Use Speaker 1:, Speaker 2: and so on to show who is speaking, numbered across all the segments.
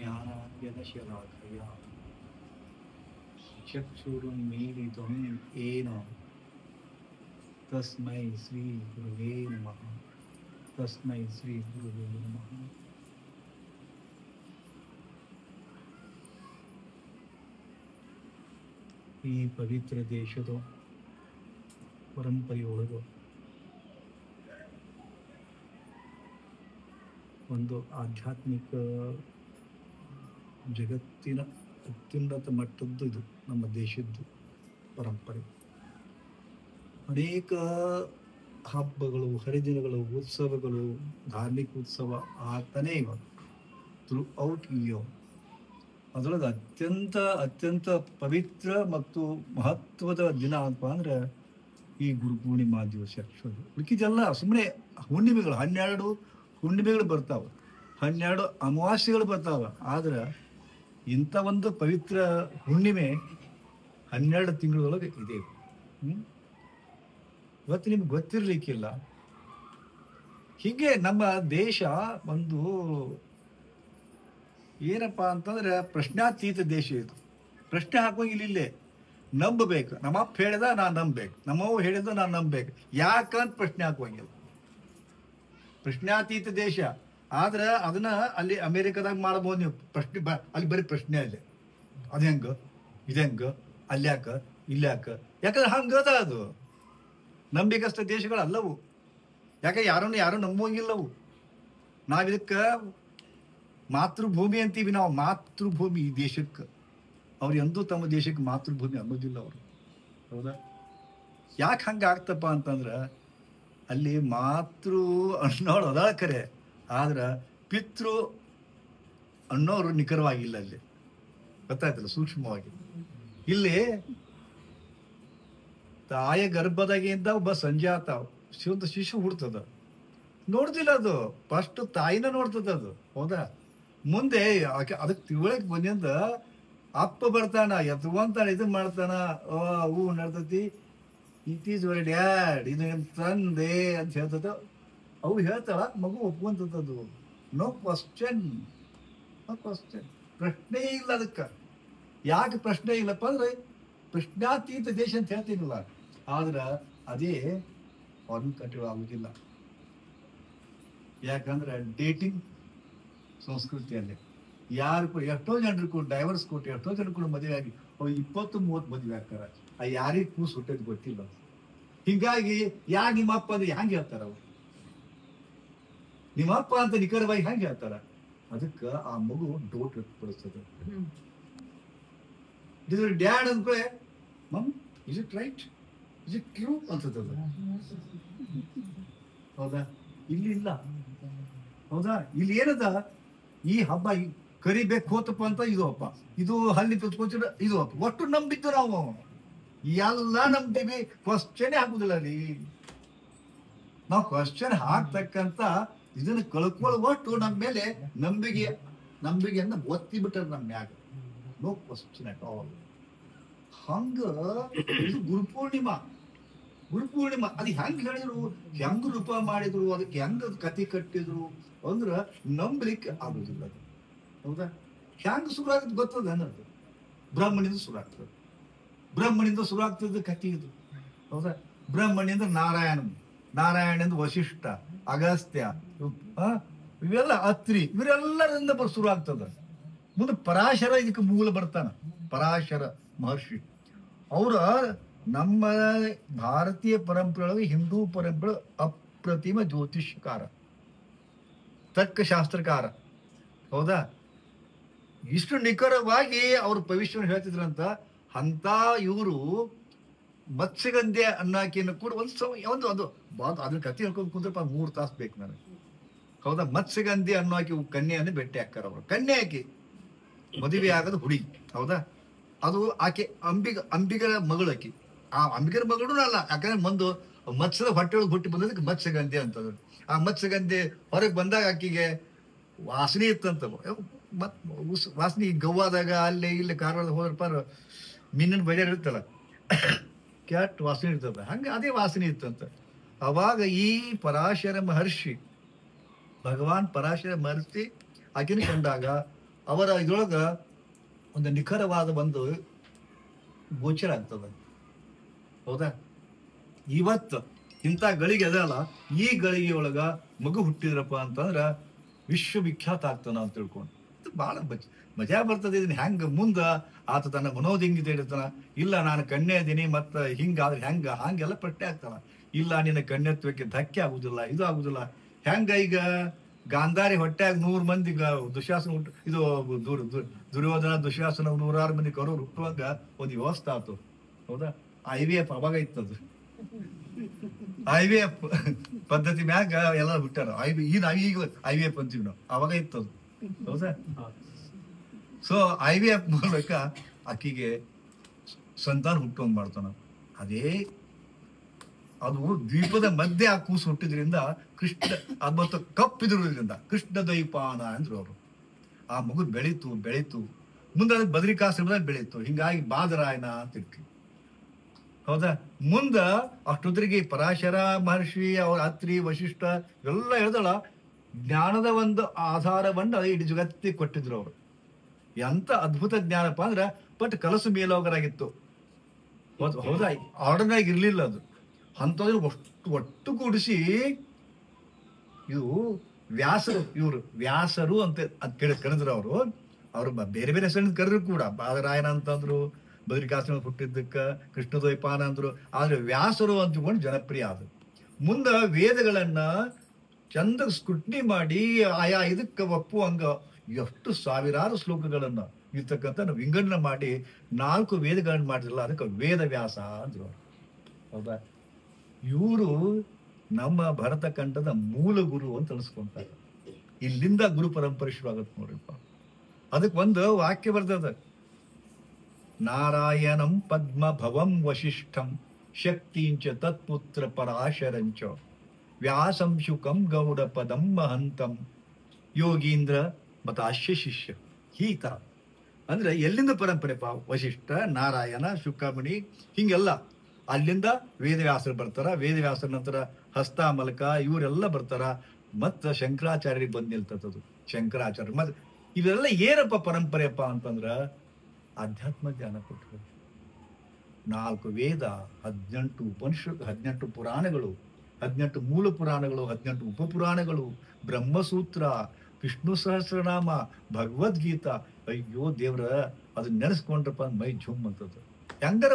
Speaker 1: ज्ञानाञ्जनशलाकया चक्षुरुन्मीलितं येन तस्मै श्रीगुरुवे नमः। तस्मै श्रीगुरुवे नमः। ಈ ಪವಿತ್ರ ದೇಶದ ಪರಂಪರೆಯೊಳಗೆ ಒಂದು ಆಧ್ಯಾತ್ಮಿಕ ಜಗತ್ತಿನ ಅತ್ಯುನ್ನತ ಮಟ್ಟದ್ದು ಇದು ನಮ್ಮ ದೇಶದ್ದು ಪರಂಪರೆ. ಅನೇಕ ಹಬ್ಬಗಳು, ಹರಿದಿನಗಳು, ಉತ್ಸವಗಳು, ಧಾರ್ಮಿಕ ಉತ್ಸವ ಆಗ್ತಾನೆ ಇವಾಗ ಥ್ರೂ ಔಟ್ ಇಯರ್. ಅದರೊಳಗೆ ಅತ್ಯಂತ ಪವಿತ್ರ ಮತ್ತು ಮಹತ್ವದ ದಿನ ಅಂತ ಅಂದ್ರೆ ಈ ಗುರು ಪೂರ್ಣಿಮಾ ದಿವಸ. ಆ್ಯಕ್ಚುಲಿ ಉಳಿಕಿದೆಲ್ಲ ಸುಮ್ಮನೆ ಹುಣ್ಣಿಮೆಗಳು, 12 ಹುಣ್ಣಿಮೆಗಳು ಬರ್ತಾವೆ, 12 ಅಮಾವಾಸ್ಯೆಗಳು ಬರ್ತಾವೆ. ಆದ್ರೆ ಇಂಥ ಒಂದು ಪವಿತ್ರ ಹುಣ್ಣಿಮೆ 12 ತಿಂಗಳೊಳಗೆ ಇದೆ. ಇವತ್ತು ನಿಮ್ಗೆ ಗೊತ್ತಿರಲಿಕ್ಕಿಲ್ಲ. ಹೀಗೆ ನಮ್ಮ ದೇಶ ಒಂದು ಏನಪ್ಪ ಅಂತಂದ್ರೆ ಪ್ರಶ್ನಾತೀತ ದೇಶ ಇದು. ಪ್ರಶ್ನೆ ಹಾಕೋಂಗಿಲ್ಲ. ಇಲ್ಲೇ ನಂಬಬೇಕು. ನಮ್ಮಪ್ಪ ಹೇಳಿದ ನಾನು ನಂಬಬೇಕು, ನಮ್ಮವ್ವ ಹೇಳಿದ ನಾನು ನಂಬಬೇಕು. ಯಾಕಂತ ಪ್ರಶ್ನೆ ಹಾಕೋಂಗಿಲ್ಲ. ಪ್ರಶ್ನಾತೀತ ದೇಶ. ಆದ್ರೆ ಅದನ್ನ ಅಲ್ಲಿ ಅಮೇರಿಕಾದಾಗ ಮಾಡ್ಬೋದು ನೀವು. ಪ್ರಶ್ನೆ ಅಲ್ಲಿ ಬರೀ ಪ್ರಶ್ನೆ ಅಲ್ಲೇ, ಅದು ಹೆಂಗ, ಇದು ಹೆಂಗ, ಅಲ್ಯಾಕ, ಇಲ್ಯಾಕ. ಯಾಕಂದ್ರೆ ಹಂಗದ ಅದು. ನಂಬಿಕಸ್ಥ ದೇಶಗಳಲ್ಲವು. ಯಾಕೆ ಯಾರು ನಂಬೋಂಗಿಲ್ಲವು. ನಾವಿದಕ್ಕೆ ಮಾತೃಭೂಮಿ ಅಂತೀವಿ ನಾವು. ಮಾತೃಭೂಮಿ ಈ ದೇಶಕ್ಕೆ. ಅವ್ರು ಎಂದೂ ತಮ್ಮ ದೇಶಕ್ಕೆ ಮಾತೃಭೂಮಿ ಅನ್ನೋದಿಲ್ಲ ಅವರು. ಹೌದಾ? ಯಾಕೆ ಹಂಗೆ ಆಗ್ತಪ್ಪ ಅಂತಂದ್ರೆ ಅಲ್ಲಿ ಮಾತೃ ಅನ್ನೋರು ಅದಾಳ ಕರೆ, ಆದ್ರೆ ಪಿತೃ ಅನ್ನೋರು ನಿಖರವಾಗಿಲ್ಲ ಅಲ್ಲಿ. ಗೊತ್ತಾಯ್ತಲ್ಲ, ಸೂಕ್ಷ್ಮವಾಗಿ. ಇಲ್ಲಿ ತಾಯ ಗರ್ಭದಾಗಿಂದ ಒಬ್ಬ ಸಂಜಾತ ಒಂದು ಶಿಶು ಹುಡ್ತದ, ನೋಡ್ತಿಲ್ಲ ಅದು. ಫಸ್ಟ್ ತಾಯಿನ ನೋಡ್ತದ ಅದು. ಹೌದಾ? ಮುಂದೆ ಅದಕ್ಕೆ ತಿಳುವಳಿಕೆ ಬಂದಿಂದ ಅಪ್ಪ ಬರ್ತಾನ, ಎತ್ಕೊಂತಾನ, ಇದು ಮಾಡ್ತಾನ, ಹೂ ನಡ್ತತಿ, ಇಟ್ ಈಸ್ ಯುವರ್ ಡ್ಯಾಡ್, ಇದು ನಿಮ್ಮ ತಂದೆ ಅಂತ ಹೇಳ್ತದ. ಅವು ಹೇಳ್ತಾಳ, ಮಗು ಒಪ್ಕೊಂತದ್ದು. No question, no question. ಪ್ರಶ್ನೆ ಇಲ್ಲ ಅದಕ್ಕೆ. ಯಾಕೆ ಪ್ರಶ್ನೆ ಇಲ್ಲಪ್ಪ ಅಂದ್ರೆ ಪ್ರಶ್ನಾತೀತ ದೇಶ ಅಂತ ಹೇಳ್ತೀನಿಲ್ಲ. ಆದ್ರೆ ಅದೇ ಫಾರಿನ್ ಕಂಟ್ರಿ ಆಗುದಿಲ್ಲ. ಯಾಕಂದ್ರೆ ಡೇಟಿಂಗ್ ಸಂಸ್ಕೃತಿಯಲ್ಲಿ ಯಾರು ಕೂಡ ಎಷ್ಟೋ ಜನರು ಕೂಡ ಡೈವರ್ಸ್ ಕೊಟ್ಟು ಎಷ್ಟೋ ಜನರು ಕೂಡ ಮದುವೆ ಆಗಿ 20-30 ಮದುವೆ ಆಗ್ತಾರೆ. ಯಾರಿಗೆ ಕೂಸು ಹುಟ್ಟೋದು ಗೊತ್ತಿಲ್ಲ. ಹೀಗಾಗಿ ನಿಮ್ಮಪ್ಪ ಅಂದ್ರೆ ಹೆಂಗೆ ಹೇಳ್ತಾರ ಅವ್ರು? ನಿಮ್ಮಪ್ಪ ಅಂತ ನಿಖರವಾಗಿ ಹೆಂಗೆ ಹೇಳ್ತಾರ? ಅದಕ್ಕೆ ಆ ಮಗು ಡೌಟ್ ವ್ಯಕ್ತಪಡಿಸ್ತದೆ. ಡ್ಯಾಡ್ ಅಂದ್ಕೊಳ್ಳೆ, mum is it right, is it true ಅಂತದ. ಹೌದಾ? ಇಲ್ಲಿ ಇಲ್ಲ. ಹೌದಾ? ಇಲ್ಲಿ ಏನದ, ಈ ಹಬ್ಬ ಕರಿಬೇಕು ಹೋತಪ್ಪ ಅಂತ ಇದು ಹಬ್ಬ, ಇದು ಹಲ್ಲಿ ತುತ್ಕೋತಿರ ಇದು ಹಬ್ಬ. ಒಟ್ಟು ನಂಬಿದ್ದು ನಾವು ಎಲ್ಲ ನಂಬ್ತೀವಿ. ಕ್ವಶನ್ ಹಾಕುದಿಲ್ಲ ಅಲ್ಲಿ. ನಾವು ಕ್ವಶನ್ ಹಾಕ್ತಕ್ಕಂತ ಇದನ್ನ ಕಳ್ಕೊಳ್ಳೋ ಒಟ್ಟು ನಮ್ಮ ಮೇಲೆ ನಂಬಿಕೆಯನ್ನ ಒತ್ತಿ ಬಿಟ್ಟರೆ ನಮ್ಮ ಮ್ಯಾಗ. No question at all. ಹಂಗ ಇದು ಗುರುಪೂರ್ಣಿಮಾ. ಅದು ಹೆಂಗ್ ಹೇಳಿದ್ರು, ಹೆಂಗ್ ರೂಪ ಮಾಡಿದ್ರು, ಅದಕ್ಕೆ ಹೆಂಗ್ ಕತೆ ಕಟ್ಟಿದ್ರು ಅಂದ್ರ ನಂಬಲಿಕ್ಕೆ ಆಗುದಿಲ್ಲ ಅದು. ಹೌದಾ? ಹೆಂಗ್ ಶುರು ಆಗದ್ ಗೊತ್ತದ ಅನ್ನೋದು. ಬ್ರಾಹ್ಮಣಿಂದ ಶುರು ಆಗ್ತದೆ. ಬ್ರಾಹ್ಮಣಿಂದ ಶುರು ಆಗ್ತದ ಕತೆ ಇದು. ಹೌದಾ? ಬ್ರಾಹ್ಮಣಿಂದ ನಾರಾಯಣದಿಂದ ವಶಿಷ್ಠ, ಅಗಸ್ತ್ಯ, ಇವೆಲ್ಲ ಅತ್ರಿ, ಇವರೆಲ್ಲರಿಂದ ಶುರು ಆಗ್ತದ. ಮುಂದೆ ಪರಾಶರ ಇದಕ್ಕೆ ಮೂಲ ಬರ್ತಾನ. ಪರಾಶರ ಮಹರ್ಷಿ ಅವರ ನಮ್ಮ ಭಾರತೀಯ ಪರಂಪರೆಯೊಳಗೆ, ಹಿಂದೂ ಪರಂಪರೆ ಅಪ್ರತಿಮ ಜ್ಯೋತಿಷ್ಯಕಾರ, ತರ್ಕಶಾಸ್ತ್ರಕಾರ. ಹೌದಾ? ಇಷ್ಟು ನಿಖರವಾಗಿ ಅವ್ರ ಭವಿಷ್ಯವನ್ನು ಹೇಳ್ತಿದ್ರಂತ. ಅಂತ ಇವರು ಮತ್ಸ್ಯಗಂಧೆ ಅನ್ನಾಕಿಯನ್ನು ಕೂಡ ಒಂದು ಅದ್ರ ಕಥೆ ಹೇಳ್ಕೊಂಡು ಕುಂದ್ರಪ್ಪ 3 ತಾಸು ಬೇಕು ನನಗೆ. ಹೌದಾ? ಮತ್ಸ್ಯಗಂಧಿ ಅನ್ನೋಕಿ ಕನ್ಯೆಯನ್ನು ಭೇಟಿ ಹಾಕ್ತಾರ ಅವರು. ಕನ್ಯೆ ಆಕಿ ಮದುವೆ ಆಗದ ಹುಡುಗಿ. ಹೌದಾ? ಅದು ಆಕೆ ಅಂಬಿಗರ ಮಗಳು. ಆಕಿ ಆ ಅಂಬಿಗರ ಮಗಳು ಅಲ್ಲ. ಯಾಕಂದ್ರೆ ಒಂದು ಮತ್ಸ್ಯದ ಹೊಟ್ಟೆಯೊಳಗೆ ಹುಟ್ಟಿ ಬಂದದಕ್ಕೆ ಮತ್ಸ್ಯಗಂಧಿ ಅಂತಂದ್ರು. ಆ ಮತ್ಸ್ಯಗಂಧಿ ಹೊರಗೆ ಬಂದಾಗ ಆಕಿಗೆ ವಾಸನೆ ಇತ್ತಂತ. ವಾಸನೆ ಗವ್ವಾದಾಗ ಅಲ್ಲಿ ಇಲ್ಲಿ ಕಾರವಾರ ಹೋದ್ರಪ್ಪ ಮೀನಿನ ಬಜಾರ್ ಇರುತ್ತಲ್ಲ, ಕ್ಯಾಟ್ ವಾಸನೆ ಇರ್ತದ. ಹಂಗೆ ಅದೇ ವಾಸನೆ ಇತ್ತಂತ. ಅವಾಗ ಈ ಪರಾಶರ ಮಹರ್ಷಿ, ಭಗವಾನ್ ಪರಾಶರ ಮಹರ್ಷಿ ಆಕೆನ ಕಂಡಾಗ ಅವರ ಇದ್ರೊಳಗ ಒಂದು ನಿಖರವಾದ ಒಂದು ಗೋಚರ ಆಗ್ತದ. ಹೌದಾ? ಇವತ್ತು ಇಂಥ ಗಳಿಗೆ ಅದಲ್ಲ, ಈ ಗಳಿಗೆ ಒಳಗ ಮಗು ಹುಟ್ಟಿದ್ರಪ್ಪ ಅಂತಂದ್ರ ವಿಶ್ವವಿಖ್ಯಾತ ಆಗ್ತಾನ ಅಂತ ತಿಳ್ಕೊಂಡು ಬಹಳ ಮಜಾ ಬರ್ತದೆ. ಇದನ್ನ ಹೆಂಗ ಮುಂದ ಆತ ತನ್ನ ಮನೋದಿಂಗಿತ ಇಡ್ತಾನ. ಇಲ್ಲ ನಾನು ಕಣ್ಣೆ ಇದೀನಿ ಮತ್ತ ಹಿಂಗಾದ್ರೆ ಹೆಂಗ ಹಂಗೆಲ್ಲ ಪ್ರಶ್ನೆ ಆಗ್ತಾನ. ಇಲ್ಲ ನಿನ್ನ ಕಣ್ಣೆತ್ತುವಕ್ಕೆ ಧಕ್ಕೆ ಆಗುದಿಲ್ಲ, ಇದು ಆಗುದಿಲ್ಲ. ಹೆಂಗ ಈಗ ಗಾಂಧಾರಿ ಹೊಟ್ಟ್ಯಾಗ 100 ಮಂದಿ ದುಶ್ಯಾಸನ ಇದು ದುರ್ಯೋಧನ ದುಶ್ಯಾಸನ 106 ಮಂದಿ ಕರೋರು ಹುಟ್ಟುವಾಗ ಒಂದು ವ್ಯವಸ್ಥೆ ಆಯ್ತು. ಹೌದಾ? IVF ಅವಾಗ ಇತ್ತದು. IVF ಪದ್ಧತಿ ಮ್ಯಾಗ ಎಲ್ಲ ಬಿಟ್ಟಾರ. ಈಗ IVF ಅಂತೀವಿ ನಾವು, ಅವಾಗ ಇತ್ತದು. ಹೌದಾ? ಸೊ IVF ಮೂಲಕ ಆಕಿಗೆ ಸಂತಾನ ಹುಟ್ಟುವಂಗ್ ಮಾಡ್ತಾನ. ಅದೇ ಅದು ದ್ವೀಪದ ಮಧ್ಯೆ ಆ ಕೂಸು ಹುಟ್ಟಿದ್ರಿಂದ ಕೃಷ್ಣ ಅದು ಮತ್ತು ಕಪ್ಪಿದ್ರಿಂದ ಕೃಷ್ಣ ದ್ವೈಪಾನ ಅಂದ್ರು ಅವರು. ಆ ಮಗು ಬೆಳೀತು ಮುಂದೆ ಅದು ಬದ್ರಿಕಾಶ್ರಮದಲ್ಲಿ ಬೆಳೀತು. ಹಿಂಗಾಗಿ ಬಾದರಾಯಣ ಅಂತ ಇಟ್ರು. ಹೌದಾ? ಮುಂದ ಅಷ್ಟೊತ್ತರಿಗೆ ಪರಾಶರ ಮಹರ್ಷಿ, ಅವ್ರ ಅತ್ರಿ ವಶಿಷ್ಠ ಎಲ್ಲ ಹೇಳ್ದಳ ಜ್ಞಾನದ ಒಂದು ಆಧಾರವನ್ನ ಇಡೀ ಜಗತ್ತಿಗೆ ಕೊಟ್ಟಿದ್ರು ಅವರು. ಎಂತ ಅದ್ಭುತ ಜ್ಞಾನಪ್ಪ ಅಂದ್ರ ಬಟ್ ಕಲಸು ಮೇಲೋಗರಾಗಿತ್ತು. ಹೌದಾ? ಆರ್ಡರ್ನಾಗ ಇರ್ಲಿಲ್ಲ ಅದು. ಅಂಥದ್ರ ಒಟ್ಟು ಕೂಡಿಸಿ ಇದು ವ್ಯಾಸರು ಅಂತ ಕರೆದ್ರು ಅವರು ಬೇರೆ ಬೇರೆ ಹೆಸರಿನ ಕರೆದ್ರು ಕೂಡ. ಬಾದರಾಯಣ ಅಂತಂದ್ರು, ಬದ್ರಿಕಾಶ್ರಮ ಹುಟ್ಟಿದ್ದಕ್ಕ ಕೃಷ್ಣದ್ವೈಪಾನ ಅಂದ್ರು. ಆದ್ರೆ ವ್ಯಾಸರು ಅಂತಕೊಂಡು ಜನಪ್ರಿಯ ಆದ್ರು. ಮುಂದ ವೇದಗಳನ್ನ ಚಂದ ಸ್ಕ್ರೂಟ್ನಿ ಮಾಡಿ ಆಯಾ ಇದಕ್ಕೆ ಒಪ್ಪುವಂಗ ಎಷ್ಟು ಸಾವಿರಾರು ಶ್ಲೋಕಗಳನ್ನ ಇರ್ತಕ್ಕಂಥ ವಿಂಗಡಣೆ ಮಾಡಿ 4 ವೇದಗಳನ್ನ ಮಾಡಿದ್ರಲ್ಲ, ಅದಕ್ಕೆ ವೇದ ವ್ಯಾಸ ಅಂದ್ರು. ಹೌದಾ? ಇವರು ನಮ್ಮ ಭರತ ಖಂಡದ ಮೂಲ ಗುರು ಅಂತ ಅನಿಸ್ಕೊಂತಾರೆ. ಇಲ್ಲಿಂದ ಗುರು ಪರಂಪರೆ ಶುರು ಆಗತ್ತೆ ನೋಡ್ರಿಪ್ಪ. ಅದಕ್ಕೆ ಒಂದು ವಾಕ್ಯ ಬರ್ತದ, ನಾರಾಯಣಂ ಪದ್ಮ ಭವಂ ವಶಿಷ್ಠಂ ಶಕ್ತಿಂಚ ತತ್ಪುತ್ರ ಪರಾಶರಂಚ ವ್ಯಾಸಂ ಶುಕಂ ಗೌಡ ಪದಂ ಮಹಂತಂ ಯೋಗೀಂದ್ರ ಮತಾಶ್ಯ ಶಿಷ್ಯ. ಈ ತರ ಅಂದ್ರೆ ಎಲ್ಲಿಂದ ಪರಂಪರೆಪ್ಪ? ವಶಿಷ್ಠ, ನಾರಾಯಣ, ಶುಕಮುನಿ, ಹಿಂಗೆಲ್ಲ ಅಲ್ಲಿಂದ ವೇದವ್ಯಾಸರು ಬರ್ತಾರ. ವೇದವ್ಯಾಸರ ನಂತರ ಹಸ್ತಾಮಲಕ ಇವರೆಲ್ಲ ಬರ್ತಾರ. ಮತ್ತ ಶಂಕರಾಚಾರ್ಯರಿಗೆ ಬಂದ್ ನಿಲ್ತದದು. ಶಂಕರಾಚಾರ್ಯ ಮತ್ತೆ ಇವೆಲ್ಲ ಏನಪ್ಪ ಪರಂಪರೆಯಪ್ಪ ಅಂತಂದ್ರ ಆಧ್ಯಾತ್ಮ ಜ್ಞಾನ ಕೊಟ್ಟರು. 4 ವೇದ, 18 ಉಪನಿಷತ್, 18 ಪುರಾಣಗಳು, 18 ಮೂಲ ಪುರಾಣಗಳು, 18 ಉಪಪುರಾಣಗಳು, ಬ್ರಹ್ಮಸೂತ್ರ, ವಿಷ್ಣು ಸಹಸ್ರನಾಮ, ಭಗವದ್ಗೀತಾ. ಅಯ್ಯೋ ದೇವ್ರ, ಅದನ್ನ ನೆನೆಸ್ಕೊಂಡ್ರಪ್ಪ ಮೈ ಝುಮ್ ಅಂತದ್ದು. ಹೆಂಗರ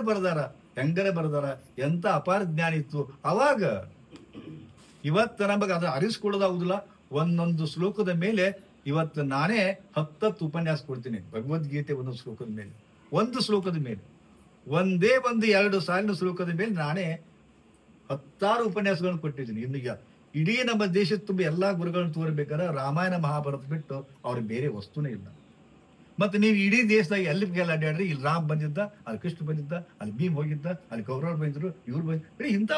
Speaker 1: ಬರ್ದಾರ ಎಂತ ಅಪಾರ ಜ್ಞಾನ ಇತ್ತು ಅವಾಗ. ಇವತ್ತು ನಮಗೆ ಅದು ಅರಿಸ್ಕೊಳ್ಳೋದಾಗುದಿಲ್ಲ. ಒಂದೊಂದು ಶ್ಲೋಕದ ಮೇಲೆ ಇವತ್ತು ನಾನೇ 10 ಉಪನ್ಯಾಸ ಕೊಡ್ತೀನಿ. ಭಗವದ್ಗೀತೆ ಒಂದೊಂದು ಶ್ಲೋಕದ ಮೇಲೆ, ಒಂದು ಶ್ಲೋಕದ ಮೇಲೆ, ಒಂದೇ 2 ಸಾಲಿನ ಶ್ಲೋಕದ ಮೇಲೆ ನಾನೇ 10 ಉಪನ್ಯಾಸಗಳನ್ನು ಕೊಟ್ಟಿದ್ದೀನಿ. ಇನ್ನೀಗ ಇಡೀ ನಮ್ಮ ದೇಶದ ತುಂಬ ಎಲ್ಲಾ ಗುರುಗಳನ್ನ ತೋರ್ಬೇಕಾದ್ರೆ ರಾಮಾಯಣ ಮಹಾಭಾರತ ಬಿಟ್ಟು ಅವ್ರಿಗೆ ಬೇರೆ ವಸ್ತುನೇ ಇಲ್ಲ. ಮತ್ತೆ ನೀವು ಇಡೀ ದೇಶದಾಗ ಎಲ್ಲಿಗೆಲ್ಲ ಅಡ್ಡಾಡ್ರಿ, ಇಲ್ಲಿ ರಾಮ್ ಬಂದಿದ್ದ, ಅಲ್ಲಿ ಕೃಷ್ಣ ಬಂದಿದ್ದ, ಅಲ್ಲಿ ಭೀಮ್ ಹೋಗಿದ್ದ, ಅಲ್ಲಿ ಕೌರವ್ರು ಬಂದಿದ್ರು, ಇವ್ರು ಬಂದಿದ್ರು, ಇಂಥ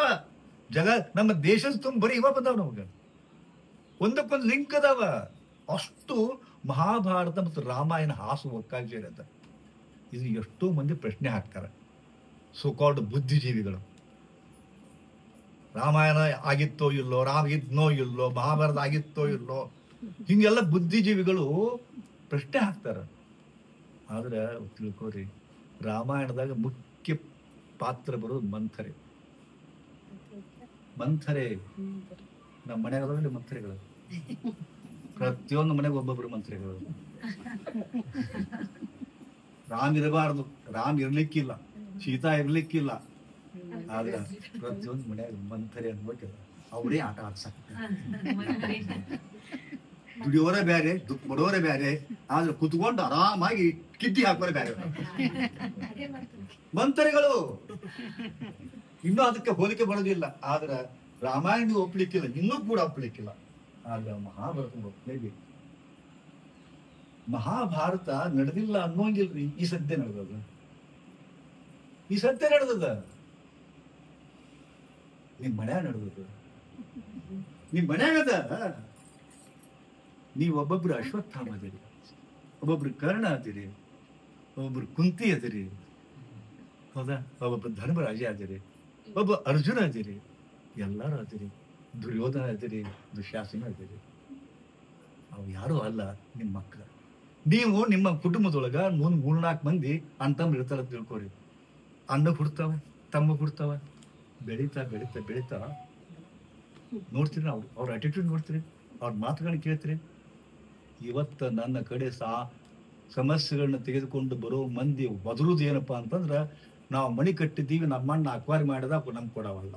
Speaker 1: ನಮ್ಮ ದೇಶದ ತುಂಬ ಬರೀ ಇವ ಬಂದಾವ. ನಮ್ಗೆ ಒಂದಕ್ಕೊಂದು ಲಿಂಕ್ ಅದಾವ. ಅಷ್ಟು ಮಹಾಭಾರತ ಮತ್ತು ರಾಮಾಯಣ ಹಾಸು ಒಕ್ಕಾಗಿ ಸೇರತ್ತ. ಇದು ಎಷ್ಟೋ ಮಂದಿ ಪ್ರಶ್ನೆ ಹಾಕ್ತಾರೆ, ಸೋಕಾಲ್ಡ್ ಬುದ್ಧಿಜೀವಿಗಳು. ರಾಮಾಯಣ ಆಗಿತ್ತೋ ಇಲ್ಲೋ, ರಾಮ ಇದ್ನೋ ಇಲ್ಲೋ, ಮಹಾಭಾರತ ಆಗಿತ್ತೋ ಇಲ್ಲೋ, ಹಿಂಗೆಲ್ಲ ಬುದ್ಧಿಜೀವಿಗಳು ಪ್ರಶ್ನೆ ಹಾಕ್ತಾರ. ಆದ್ರೆ ತಿಳ್ಕೋರಿ, ರಾಮಾಯಣದಾಗ ಮುಖ್ಯ ಪಾತ್ರ ಬರೋದು ಮಂಥರೆ. ನಮ್ಮ ಮನೆಯಾಗದಲ್ಲಿ ಮಂತ್ರಿಗಳು, ಪ್ರತಿಯೊಂದು ಮನೆಗೆ ಒಬ್ಬೊಬ್ರು ಮಂತ್ರಿಗಳು. ರಾಮ್ ಇರಬಾರ್ದು, ರಾಮ್ ಇರ್ಲಿಕ್ಕಿಲ್ಲ, ಸೀತಾ ಇರ್ಲಿಕ್ಕಿಲ್ಲ. ಆದ್ರೆ ಪ್ರತಿಯೊಂದು ಮನೆಯಾಗ ಮಂಥರೆ ಅನ್ಬೇಕಿಲ್ಲ. ಅವರೇ ಆಟ ಆಡ್ಸಕ್ ದುಡಿಯೋರೇ ಬೇರೆ, ದುಡ್ಡು ಕೊಡೋರೇ ಬೇರೆ, ಆದ್ರೆ ಕುತ್ಕೊಂಡು ಆರಾಮಾಗಿ ಕಿಟ್ಟಿ ಹಾಕೋರೆ ಬೇರೆ ಮಂತ್ರಿಗಳು. ಇನ್ನೂ ಅದಕ್ಕೆ ಹೋಲಿಕೆ ಬರೋದಿಲ್ಲ. ಆದ್ರೆ ರಾಮಾಯಣ ಒಪ್ಲಿಕ್ಕಿಲ್ಲ, ಇನ್ನೂ ಕೂಡ ಒಪ್ಲಿಕ್ಕಿಲ್ಲ. ಆದ್ರೆ ಮಹಾಭಾರತ ಒಪ್ಲೇಬೇಕು. ಮಹಾಭಾರತ ನಡೆದಿಲ್ಲ ಅನ್ನೋಂಗಿಲ್ರಿ. ಈ ಸದ್ಯ ನಡೆದದ, ನಿಮ್ ಮನ್ಯಾಗ ನಡೆದದ, ನಿಮ್ ಮನ್ಯಾಗದ. ನೀವು ಒಬ್ಬೊಬ್ರು ಅಶ್ವತ್ಥಾಮ ಅದಿರಿ, ಒಬ್ಬೊಬ್ರು ಕರ್ಣ ಅದಿರಿ, ಒಬ್ಬೊಬ್ರು ಕುಂತಿ ಅದಿರಿ, ಹೌದಾ? ಒಬ್ಬೊಬ್ರು ಧರ್ಮರಾಜ ಅದಿರಿ, ಒಬ್ಬ ಅರ್ಜುನ ಅದಿರಿ, ಎಲ್ಲರೂ ಅದಿರಿ. ದುರ್ಯೋಧನ ಅದಿರಿ, ದುಶ್ಯಾಸನ ಅದಿರಿ. ಅವು ಯಾರು ಅಲ್ಲ, ನಿಮ್ಮ ಮಕ್ಕಳು. ನೀವು ನಿಮ್ಮ ಕುಟುಂಬದೊಳಗ 3-4 ಮಂದಿ ಅಂತಂದ್ರೆ ಇರ್ತಾರ ತಿಳ್ಕೊರಿ. ಅಣ್ಣ ಹುಡ್ತಾವ, ತಮ್ಮ ಹುಡ್ತಾವ, ಬೆಳೀತಾ ಬೆಳೀತಾ ಬೆಳೀತಾ ನೋಡ್ತೀರಿ, ಅವ್ರ ಅಟಿಟ್ಯೂಡ್ ನೋಡ್ತೀರಿ, ಅವ್ರ ಮಾತುಗಳನ್ನ ಕೇಳ್ತೀರಿ. ಇವತ್ತು ನನ್ನ ಕಡೆ ಸಮಸ್ಯೆಗಳನ್ನ ತೆಗೆದುಕೊಂಡು ಬರೋ ಮಂದಿ ಬದರುದು ಏನಪ್ಪಾ ಅಂತಂದ್ರ, ನಾವು ಮಣಿ ಕಟ್ಟಿದ್ದೀವಿ, ನಮ್ಮ ಅಣ್ಣ ಅಕ್ವಾರಿ ಮಾಡಿದ ನಮ್ಗೆ ಕೊಡವಲ್ಲ,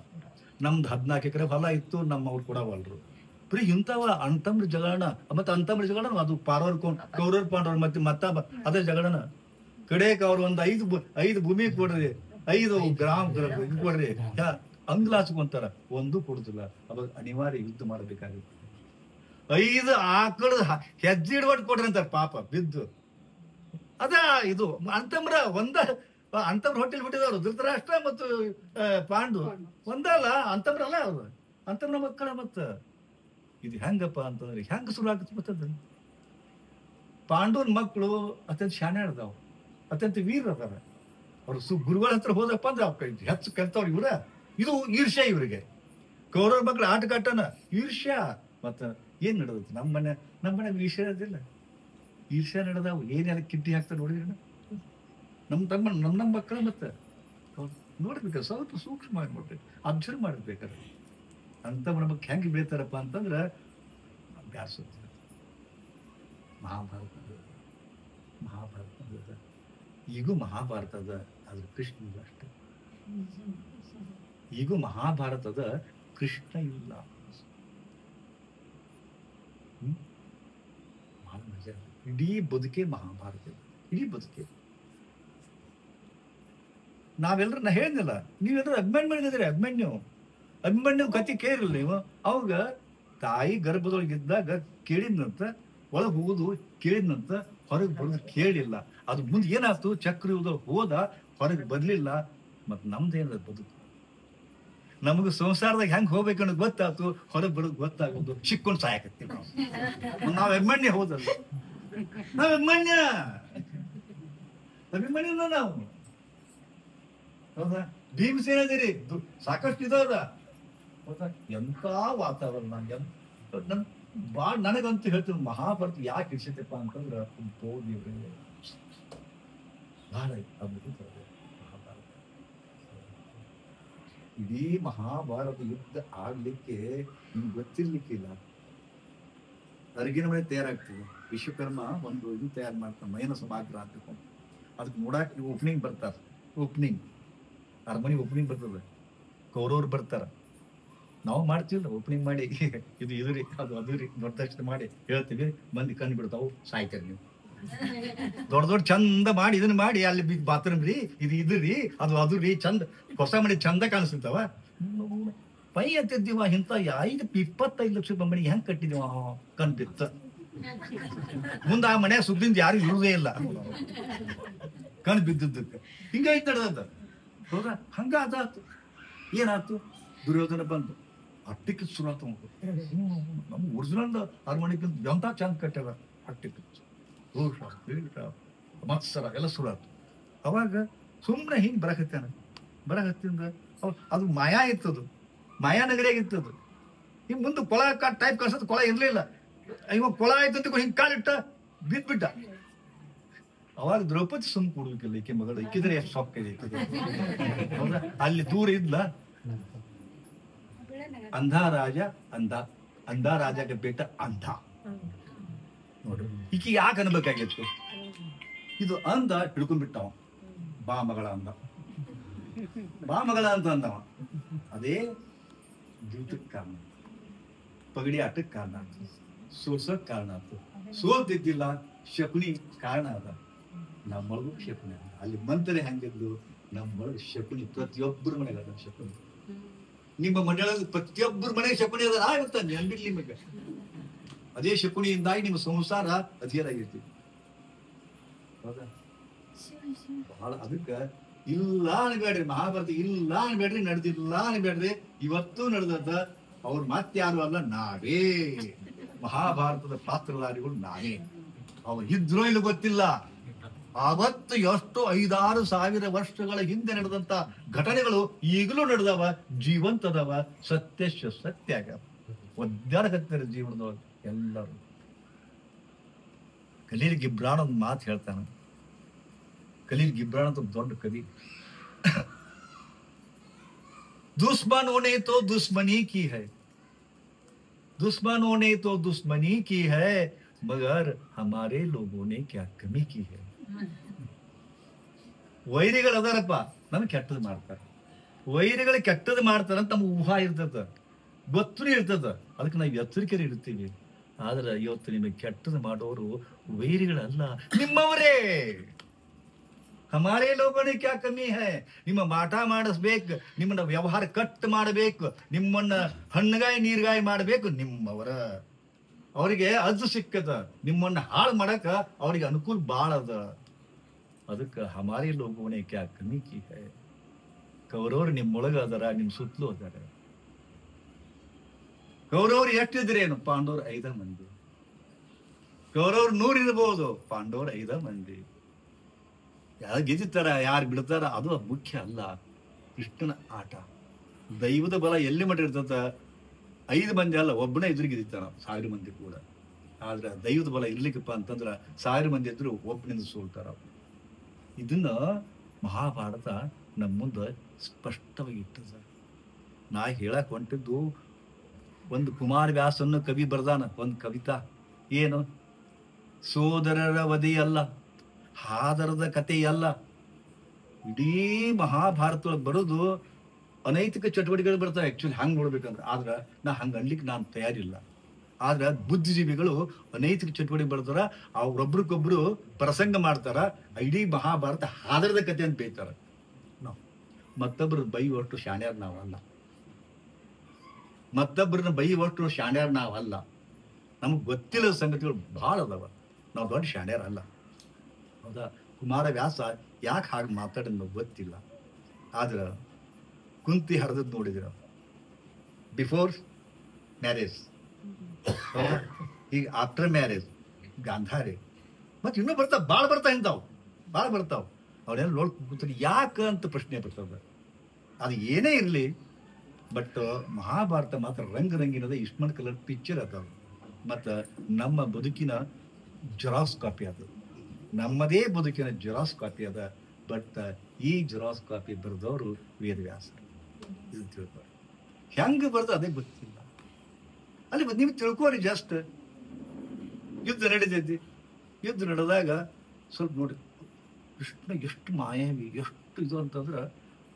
Speaker 1: ನಮ್ದು 14 ಎಕರೆ ಹೊಲ ಇತ್ತು, ಅವ್ರು ಕೊಡವಲ್ರು. ಬರೀ ಇಂಥವ ಅಂತಮ್ರ ಜಗಳನ. ಮತ್ತೆ ಅಂತಮ್ರ ಜಗಳನ ಅದು ಕೌರವ್ರ ಪಾಂಡವ್ರ ಮತ್ತೆ ಅದೇ ಜಗಳನ. ಕಡೆಗೆ ಅವ್ರು ಒಂದು 5 ಭೂಮಿ ಕೊಡ್ರಿ, 5 ಗ್ರಾಮ್ ಕೊಡ್ರಿ, ಅಂಗ್ಲಾಸ್ಕೊಂತಾರ, ಒಂದು ಕೊಡುದಿಲ್ಲ. ಅವಾಗ ಅನಿವಾರ್ಯ ಯುದ್ಧ ಮಾಡಬೇಕಾಗುತ್ತೆ. 5 ಆಕಳು ಹೆಜ್ಜೆ ಇಡ್ಬಟ್ಟು ಕೊಡ್ರಿ ಅಂತಾರ, ಪಾಪ ಬಿದ್ದು. ಅದ ಇದು ಅಂತಮ್ರ ಅಂತಮ್ರ ಹೋಟೆಲ್ ಬಿಟ್ಟಿದವ್ರು ಧೃತರಾಷ್ಟ್ರ ಮತ್ತು ಪಾಂಡು ಒಂದಲ್ಲ, ಅಂತಮ್ರಲ್ಲ ಅವ್ರು, ಅಂತಮ್ರ ಮಕ್ಕಳ. ಮತ್ತ ಇದು ಹೆಂಗಪ್ಪ ಅಂತಂದ್ರೆ ಹೆಂಗ ಶುರು ಆಗುತ್ತೆ ಮತ್ತದ. ಪಾಂಡವನ್ ಮಕ್ಕಳು ಅತ್ಯಂತ ಶಾಣೆ ಅದಾವ, ಅತ್ಯಂತ ವೀರ ಅದಾರ. ಅವ್ರು ಗುರುಗಳ ಹತ್ರ ಹೋದಪ್ಪ ಅಂದ್ರೆ ಅವ್ರ ಹೆಚ್ಚು ಕಲ್ತವ್ರು ಇವ್ರ. ಇದು ಈರ್ಷ್ಯ ಇವರಿಗೆ. ಕೌರವ್ರ ಮಕ್ಳು ಆಟ ಕಾಟನ ಈರ್ಷ್ಯ. ಮತ್ತ ಏನ್ ನಡೆದೈತಿ ನಮ್ಮ ಮನೆ ಈರ್ಷ್ಯ ಅದಿಲ್ಲ, ಈರ್ಷ್ಯ ನಡೆದಾವು. ಏನೆಲ್ಲ ಕಿಟ್ಟಿ ಹಾಕ್ತಾರೆ ನೋಡಿದ್ರಿ ನಮ್ಮ ಮಕ್ಕಳ. ಮತ್ತೆ ನೋಡ್ಬೇಕು, ಸ್ವಲ್ಪ ಸೂಕ್ಷ್ಮ ನೋಡ್ಬೇಕು, ಅಬ್ಸರ್ವ್ ಮಾಡ್ಬೇಕಾದ್ರೆ. ಅಂತ ನಮಗ್ ಹೆಂಗೆ ಬೆಳಿತಾರಪ್ಪ ಅಂತಂದ್ರ ಬ್ಯಾಸ. ಮಹಾಭಾರತ ಈಗೂ ಮಹಾಭಾರತದ ಅದು ಕೃಷ್ಣ ಇಲ್ಲ ಅಷ್ಟೇ. ಈಗೂ ಮಹಾಭಾರತದ ಕೃಷ್ಣ ಇಲ್ಲ. ಇಡೀ ಬದುಕೆ ಮಹಾಭಾರತ, ಇಡೀ ಬದುಕೆ. ನಾವೆಲ್ಲರೂ ನಾ ಹೇಳಿದ್ನಲ್ಲ, ನೀವೆಲ್ಲರೂ ಅಭಿಮನ್ಯು ಮಾಡಿದಿರಿ. ಅಭಿಮನ್ಯು ಕತಿ ಕೇಳಿರಲ್ಲ ನೀವು. ಅವಾಗ ತಾಯಿ ಗರ್ಭದೊಳಗಿದ್ದಾಗ ಕೇಳಿದ್ನಂತ, ಒಳಗೆ ಹೋಗುದು ಕೇಳಿದ್ನಂತ, ಹೊರಗೆ ಬರೋದು ಕೇಳಿಲ್ಲ. ಅದು ಮುಂದೆ ಏನಾಯ್ತು, ಚಕ್ರಯುಗ ಹೋದ, ಹೊರಗೆ ಬರ್ಲಿಲ್ಲ. ಮತ್ ನಮ್ದೇನದ ಬದುಕು. ನಮಗ ಸಂಸಾರದಾಗ ಹೆಂಗ್ ಹೋಗ್ಬೇಕನ್ನೋದು ಗೊತ್ತಾಯ್ತು, ಹೊರಗೆ ಬರೋದು ಗೊತ್ತಾಗೋದು ಸಿಕ್ಕೊಂಡು ಸಾಯಕತ್ತೀವಿ ನಾವು. ಅಭಿಮನ್ಯ ಹೋದಲ್ಲ, ನಾವ್ ಅಭಿಮನ್ಯನ ನಾವು. ಹೌದಾ? ಭೀಮಸೇನದಿರಿ ಸಾಕಷ್ಟು ಇದಾವ್ರ. ಹೌದಾ? ಎಂತ ವಾತಾವರಣ. ನನಗಂತೂ ಹೇಳ್ತೀನಿ, ಮಹಾಭಾರತ ಯಾಕೆ ಇಡ್ಸೈತಪ್ಪ ಅಂತಂದ್ರ ಬಹಳ ಅದ್ಭುತ ಮಹಾಭಾರತ. ಇಡೀ ಮಹಾಭಾರತ ಯುದ್ಧ ಆಗ್ಲಿಕ್ಕೆ ನಿಮ್ಗೆ ಗೊತ್ತಿರ್ಲಿಕ್ಕಿಲ್ಲ. ಅರಿಗಿನ ಮನೆ ತಯಾರಾಗ್ತದೆ. ವಿಶ್ವಕರ್ಮ ಒಂದು ಇದು ತಯಾರು ಮಾಡ್ತಾನೆ, ಮೈನ ಸಮಾಗ್ರ ಅಂತ. ಅದಕ್ಕೆ ನೋಡಾಕ ಓಪನಿಂಗ್ ಬರ್ತಾರ. ಅರಮನೆ ಓಪನಿಂಗ್ ಬರ್ತದೆ. ಕೌರವ್ರು ಬರ್ತಾರ, ನಾವು ಮಾಡ್ತೀವಲ್ಲ ಓಪನಿಂಗ್ ಮಾಡಿ, ಇದು ಇದ್ರಿ ಅದು ರೀ ದೊಡ್ಡ ಮಾಡಿ ಹೇಳ್ತೀವಿ. ಮಂದಿ ಕಣ್ಣು ಬಿಡ್ತಾವು, ಸಾಯ್ತಾರೆ ನೀವು. ದೊಡ್ಡ ಚಂದ ಮಾಡಿ ಇದನ್ನ ಮಾಡಿ ಅಲ್ಲಿ ಬಾತ್ರೂಮ್ ರೀ, ಇದು ರೀ, ಅದು ರೀ, ಚಂದ ಹೊಸ ಮನೆ ಚಂದ ಕಾಣಿಸ್ತಾವ. ಪೈ ಅಂತಿದ್ದೀವ ಇಂಥ 25 ಲಕ್ಷ ಮನೆ ಹೆಂಗ್ ಕಟ್ಟಿದೀವ ಕಣ್ ಬಿತ್ತ. ಮುಂದೆ ಆ ಮನೆ ಸುದ್ದಿಂದ ಯಾರು ಇರುವುದೇ ಇಲ್ಲ, ಕಣ್ ಬಿದ್ದಕ್ಕೆ. ಹಿಂಗೈತ್ ನಡೆದ. ಹೌದಾ? ಹಂಗ ಅದಾತು. ಏನಾಯ್ತು, ದುರ್ಯೋಧನ ಬಂದು ಅಟ್ಟಿಕ್ಕೆ ಶುರು ಆತ. ನಮ್ಮ ಒರಿಜಿನಲ್ ಅರಮನೆಗಿಂತ ಎಂತ ಚಂದ ಕಟ್ಟ್ಯಾರ. ಅಟ್ಟಿಕ್ಕೆ ಮತ್ಸರ ಎಲ್ಲ ಶುರು ಆಯ್ತು. ಅವಾಗ ಸುಮ್ಮನೆ ಹಿಂಗ್ ಬರಕತ್ತಿಂದ ಅದು ಮಾಯಾ ಇತ್ತದು, ಮಾಯಾನಗರಿಯಾಗಿತ್ತದು. ಹಿಂಗ್ ಮುಂದೆ ಕೊಳ ಟೈಪ್ ಕಳ್ಸೋದು, ಕೊಳ ಇರ್ಲಿಲ್ಲ. ಇವಾಗ ಕೊಳ ಆಯ್ತು ಅಂತ ಹಿಂಗ್ ಕಾಲಿಟ್ಟ ಬಿದ್ಬಿಟ್ಟ. ಅವಾಗ ದ್ರೌಪದಿ ಸುಮ್ ಕೊಡ್ಬೇಕಿಲ್ಲ, ಈಕೆ ಮಗಳು ಇಕ್ಕಿದ್ರೆ ಎಷ್ಟು ಸೊಕ್ಕ ಇದೆ. ಅಲ್ಲಿ ದೂರ ಇದ್ಲ ಅಂಧ ರಾಜಗೆ ಬೇಟ ಅಂಧ. ನೋಡ್ರಿ, ಈಕೆ ಯಾಕೆ ಅನ್ಬೇಕಾಗಿತ್ತು? ಇದು ಅಂದ ಹಿಡ್ಕೊಂಡ್ಬಿಟ್ಟವ. ಬಾ ಮಗಳ ಅಂತ ಅಂದವ. ಅದೇ ಜೂಟಕ್ಕೆ ಕಾರಣ, ಪಗಡಿ ಆಟಕ್ಕೆ ಕಾರಣ ಆಯ್ತು, ಸೋಲ್ಸಕ್ ಕಾರಣ ಆಯ್ತು. ಸೋಲ್ತಿದ್ದಿಲ್ಲ, ಶಕುನಿ ಕಾರಣ ಅದ. ನಮ್ಮೊಳಗೂ ಶಕುನಿ ಅದ. ಅಲ್ಲಿ ಮಂತ್ರಿ ಹೆಂಗಿದ್ದು, ನಮ್ಮೊಳಗೆ ಶಕುನಿ ಪ್ರತಿಯೊಬ್ಬರ ಮನೆಗೆ ಅದ ಶಕುನಿ. ನಿಮ್ಮ ಮಂಡಳದ ಪ್ರತಿಯೊಬ್ಬರ ಮನೆಗೆ ಶಕುನಿ ಅದ. ಆಗುತ್ತ ನೆನಪಿರ್ಲಿ ನಿಮಗೆ. ಅದೇ ಶಕುನಿಯಿಂದಾಗಿ ನಿಮ್ಮ ಸಂಸಾರ ಅಧೀರಾಗಿರ್ತೀವಿ. ಹೌದಾ? ಬಹಳ ಅದಕ್ಕೆ ಇಲ್ಲ ಅನ್ಬೇಡ್ರಿ, ಮಹಾಭಾರತ ಇಲ್ಲ ಅನ್ಬೇಡ್ರಿ, ನಡೆದಿಲ್ಲ ಅನ್ಬೇಡ್ರಿ. ಇವತ್ತು ನಡೆದದ. ಅವ್ರು ಮತ್ಯಾರು ಅಲ್ಲ, ನಾವೇ. ಮಹಾಭಾರತದ ಪಾತ್ರಧಾರಿಗಳು ನಾವೇ. ಅವ್ರು ಇದ್ರೋ ಇಲ್ಲ ಗೊತ್ತಿಲ್ಲ. ಅವತ್ತು ಎಷ್ಟು 5-6 ಸಾವಿರ ವರ್ಷಗಳ ಹಿಂದೆ ನಡೆದಂತ ಘಟನೆಗಳು ಈಗಲೂ ನಡೆದವ, ಜೀವಂತದವ, ಸತ್ಯ ಆಗ್ಯಾವ. ಒದ್ದಾಡಕತ್ತಾರೆ ಜೀವನದೊಳಗೆ ಎಲ್ಲರೂ. ಖಲೀಲ್ ಗಿಬ್ರಾನ್ ಒಂದು ಮಾತು ಹೇಳ್ತಾನೆ. ಖಲೀಲ್ ಗಿಬ್ರಾನ್ ಅಂತ ದೊಡ್ಡ ಕವಿ. दुश्मनों ने तो दुश्मनी की है, दुश्मनों ने तो दुश्मनी की है, मगर हमारे लोगों ने क्या कमी की है. ವೈರಿಗಳು ಅದಾರಪ್ಪ, ನಮ್ಗೆ ಕೆಟ್ಟದ್ ಮಾಡ್ತಾರೆ. ವೈರಿಗಳು ಕೆಟ್ಟದ್ ಮಾಡ್ತಾರ ಅಂತ ನಮ್ಗೆ ಊಹಾ ಇರ್ತದ, ಗೊತ್ತೂ ಇರ್ತದ. ಅದಕ್ಕೆ ನಾವು ಎಚ್ಚರಿಕೆ ಇರ್ತೀವಿ. ಆದ್ರೆ ಇವತ್ತು ನಿಮಗೆ ಕೆಟ್ಟದ್ ಮಾಡೋರು ವೈರಿಗಳಲ್ಲ, ನಿಮ್ಮವರೇ. ಹಮಾರೇ ಲೋಗೋನೆ ಕ್ಯಾ ಕಮ್ಮಿ ಹೈ. ನಿಮ್ಮ ಮಾಟ ಮಾಡಿಸ್ಬೇಕು, ನಿಮ್ಮನ್ನ ವ್ಯವಹಾರ ಕಟ್ ಮಾಡಬೇಕು, ನಿಮ್ಮನ್ನ ಹಣ್ಣಗಾಯಿ ನೀರ್ಗಾಯಿ ಮಾಡಬೇಕು ನಿಮ್ಮವರ. ಅವರಿಗೆ ಅಜ್ಜು ಸಿಕ್ಕದ, ನಿಮ್ಮನ್ನ ಹಾಳು ಮಾಡಕ ಅವ್ರಿಗೆ ಅನುಕೂಲ ಬಾಳ ಅದ. ಅದಕ್ಕೆ ಹಮಾರೇ ಲೋಗೋನೆ ಕ್ಯಾ ಕಮ್ಮಿ ಕಿ ಹೈ. ಕೌರವ್ರು ನಿಮ್ಮೊಳಗ ಅದರ, ನಿಮ್ ಸುತ್ತಲೂ ಅದಾರ. ಕೌರವ್ರು ಎಷ್ಟಿದ್ರೇನು? ಪಾಂಡವ್ರು 5 ಮಂದಿ. ಕೌರವ್ರು 100 ಇರ್ಬೋದು, ಪಾಂಡವ್ರು 5 ಮಂದಿ. ಯಾರು ಗೆದ್ದಿತ್ತಾರ, ಯಾರು ಬಿಡ್ತಾರ ಅದು ಮುಖ್ಯ ಅಲ್ಲ. ಕೃಷ್ಣನ ಆಟ, ದೈವದ ಬಲ ಎಲ್ಲಿ ಮಟ್ಟ ಇರ್ತದ. 5 ಮಂದಿ ಅಲ್ಲ, ಒಬ್ಬನೇ ಎದುರು ಗೆದ್ದಿತ್ತಾರ 1000 ಮಂದಿ ಕೂಡ. ಆದ್ರೆ ದೈವದ ಬಲ ಇರ್ಲಿಕ್ಕಪ್ಪ ಅಂತಂದ್ರ 1000 ಮಂದಿ ಎದುರು ಒಬ್ಬನಿಂದ ಸೋಲ್ತಾರ. ಇದನ್ನ ಮಹಾಭಾರತ ನಮ್ಮ ಮುಂದೆ ಸ್ಪಷ್ಟವಾಗಿ ಇಟ್ಟದ. ನಾ ಹೇಳಕ್ ಹೊಂಟಿದ್ದು ಒಂದು ಕುಮಾರ ವ್ಯಾಸನ್ನು ಕವಿ ಬರ್ದಾನ ಒಂದು ಕವಿತಾ. ಏನು? ಸೋದರರ ವಧೆ ಅಲ್ಲ, ಹಾದರದ ಕತೆ ಅಲ್ಲ. ಇಡೀ ಮಹಾಭಾರತದೊಳಗೆ ಬರೋದು ಅನೈತಿಕ ಚಟುವಟಿಕೆಗಳು ಬರ್ತಾವೆ ಆಕ್ಚುಲಿ ಹಂಗೆ ನೋಡ್ಬೇಕಂದ್ರೆ. ಆದ್ರೆ ನಾ ಹಂಗೆ ಅನ್ಲಿಕ್ಕೆ ನಾನು ತಯಾರಿಲ್ಲ. ಆದ್ರೆ ಬುದ್ಧಿಜೀವಿಗಳು ಅನೈತಿಕ ಚಟುವಟಿಕೆ ಬರ್ತಾರ, ಅವ್ರೊಬ್ರಿಗೊಬ್ರು ಪ್ರಸಂಗ ಮಾಡ್ತಾರ. ಇಡೀ ಮಹಾಭಾರತ ಹಾದರದ ಕತೆ ಅಂತ ಬೈತಾರ. ನಾವು ಮತ್ತೊಬ್ರು ಬೈವಷ್ಟು ಶಾಣ್ಯಾರ್ ನಾವಲ್ಲ, ಮತ್ತೊಬ್ಬರನ್ನ ಬೈವಷ್ಟು ಶಾಣ್ಯಾರ್ ನಾವಲ್ಲ. ನಮಗೆ ಗೊತ್ತಿಲ್ಲದ ಸಂಗತಿಗಳು ಭಾಳ ಅದಾವ, ನಾವು ದೊಡ್ಡ ಶಾಣ್ಯಾರ ಅಲ್ಲ. ಹೌದಾ? ಕುಮಾರ ವ್ಯಾಸ ಯಾಕೆ ಹಾಗೆ ಮಾತಾಡೋದು ಗೊತ್ತಿಲ್ಲ. ಆದ್ರೆ ಕುಂತಿ ಹರಿದದ್ದು ನೋಡಿದಿರ, ಬಿಫೋರ್ ಮ್ಯಾರೇಜ್, ಈಗ ಆಫ್ಟರ್ ಮ್ಯಾರೇಜ್ ಗಾಂಧಾರಿ, ಮತ್ತೆ ಇನ್ನೂ ಬರ್ತಾವ, ಭಾಳ ಬರ್ತಾವ. ಅವನ್ನೆಲ್ಲ ನೋಡ್ಕೊಂಡು ಯಾಕೆ ಅಂತ ಪ್ರಶ್ನೆ ಬರ್ತದೆ. ಅದು ಏನೇ ಇರಲಿ, ಬಟ್ ಮಹಾಭಾರತ ಮಾತ್ರ ರಂಗಿನದ ಇಸ್ಮನ್ ಕಲರ್ ಪಿಕ್ಚರ್ ಅದ. ಮತ್ತು ನಮ್ಮ ಬದುಕಿನ ಜೆರಾಕ್ಸ್ ಕಾಪಿ ಅದ, ನಮ್ಮದೇ ಬದುಕಿನ ಜೆರಾಕ್ಸ್ ಕಾಪಿ ಅದ. ಬಟ್ ಈ ಜೆರಾಕ್ಸ್ ಕಾಪಿ ಬರೆದವರು ವೇದವ್ಯಾಸ. ಇದು ತಿಳ್ಕೊಳ್ಳಿ, ಹೆಂಗೆ ಬರ್ದು ಅದೇ ಗೊತ್ತಿಲ್ಲ. ಅಲ್ಲಿ ನೀವು ತಿಳ್ಕೊರಿ. ಜಸ್ಟ್ ಯುದ್ಧ ನಡೀತೈತಿ, ಯುದ್ಧ ನಡೆದಾಗ ಸ್ವಲ್ಪ ನೋಡಿ ಕೃಷ್ಣ ಎಷ್ಟು ಮಾಯಾವಿ, ಎಷ್ಟು ಇದು ಅಂತಂದ್ರೆ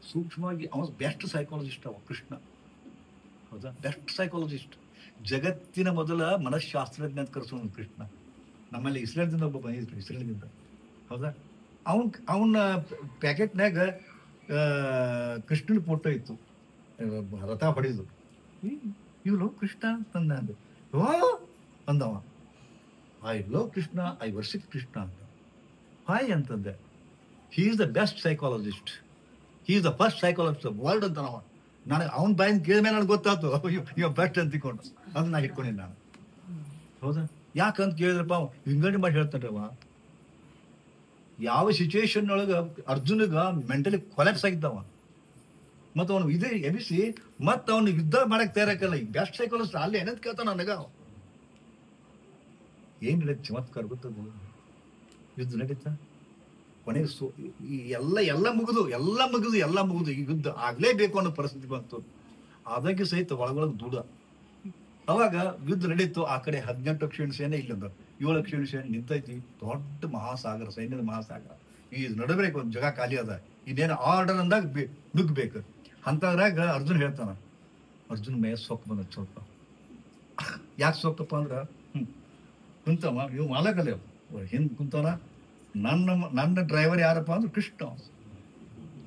Speaker 1: ಸೂಕ್ಷ್ಮವಾಗಿ. ಅವ ಬೆಸ್ಟ್ ಸೈಕಾಲಜಿಸ್ಟ್ ಅವ ಕೃಷ್ಣ. ಹೌದಾ? Best psychologist. ಜಗತ್ತಿನ ಮೊದಲ ಮನಃಶಾಸ್ತ್ರಜ್ಞ ಅಂತ ಕರೆಸೋನು ಕೃಷ್ಣ. ನಮ್ಮಲ್ಲಿ ಇಸ್ರೇಲ್ದಿಂದ ಒಬ್ಬ ಬಂದಿದ್ರು, ಇಸ್ರೇಲ್ದಿಂದ. ಹೌದಾ? ಅವನ ಪ್ಯಾಕೆಟ್ನಾಗ ಕೃಷ್ಣನ ಫೋಟೋ ಇತ್ತು, ರಥ ಹೊಡೆದು. ಯು ಲವ್ ಕೃಷ್ಣ ಅಂತಂದ. ಓ ಅಂದವ, I love Krishna, I worship Krishna ಅಂತ. ಹಾಯ್ ಅಂತಂದೆ. He is the best psychologist, he is the first psychologist of world ಅಂತ ನಾವು. ನನಗೆ ಅವನ ಬಾಯಿಂದ ಕೇಳಿದ ಮೇಲೆ ನನಗೆ ಗೊತ್ತಾಯ್ತು ಇವ ಬೆಸ್ಟ್ ಅಂತ ತಿಳ್ಕೊಂಡು. ಅದನ್ನ ನಾ ಇಟ್ಕೊಂಡಿದ್ದೆ ನಾನು. ಹೌದಾ? ಯಾಕಂತ ಕೇಳಿದ್ರಪ್ಪ, ವಿಂಗಡಣೆ ಮಾಡಿ ಹೇಳ್ತಾರವ. ಯಾವ ಸಿಚುವೇಶನ್ ಒಳಗೆ ಅರ್ಜುನಿಗ ಮೆಂಟಲಿ ಕೊಲ್ಯಾಪ್ಸ್ ಆಗಿದ್ದವ, ಮತ್ತು ಅವನು ಇದೇ ಎಬಿಸಿ ಮತ್ತೆ ಅವನು ಯುದ್ಧ ಮಾಡಕ್ ತಯಾರಾಕಲ್ಲ. ಈಗ ಬೆಸ್ಟ್ ಸೈಕಾಲಜಿಸ್ಟ್ ಅಲ್ಲಿ ಏನಂತ ಕೇಳ್ತಾನ ನನಗ. ಏನ್ ನಡೀತು ಚಮತ್ಕಾರ ಗೊತ್ತದ? ಯುದ್ಧ ನಡೀತಾ ಕೊನೆಗೆ ಎಲ್ಲ ಮುಗಿದು ಈ ಯುದ್ಧ ಆಗ್ಲೇಬೇಕು ಅನ್ನೋ ಪರಿಸ್ಥಿತಿ ಬಂತು. ಅದಕ್ಕೆ ಸಹಿತ ಒಳಗೊಳಗೆ ದೂಡ. ಅವಾಗ ಯುದ್ಧ ನಡೀತು. ಆ ಕಡೆ 18 ಕ್ಷೀಣ ಸೇನೆ, ಇಲ್ಲೊಂದು 7 ಕ್ಷೀಣ ಸೇನೆ ನಿಂತೈತಿ. ದೊಡ್ಡ ಮಹಾಸಾಗರ, ಸೈನ್ಯದ ಮಹಾಸಾಗರ. ಈ ನಡಬೇಕು ಒಂದು ಜಾಗ ಖಾಲಿ ಅದ. ಇನ್ನೇನು ಆರ್ಡರ್ ಅಂದಾಗ ನುಗ್ಬೇಕು. ಅಂತದ್ರಾಗ ಅರ್ಜುನ್ ಹೇಳ್ತಾನ, ಅರ್ಜುನ್ ಮೇ ಸೊಕ್ಕ ಬಂದ ಸ್ವಲ್ಪ. ಯಾಕೆ ಸೊಕ್ಕಪ್ಪ ಅಂದ್ರ ಕುಂತವ ಇವ್ ಮಾಲಕಲ್ಲ, ಹಿಂದ್ ಕುಂತವನ. ನನ್ನ ಡ್ರೈವರ್ ಯಾರಪ್ಪ ಅಂದ್ರೆ ಕೃಷ್ಣ.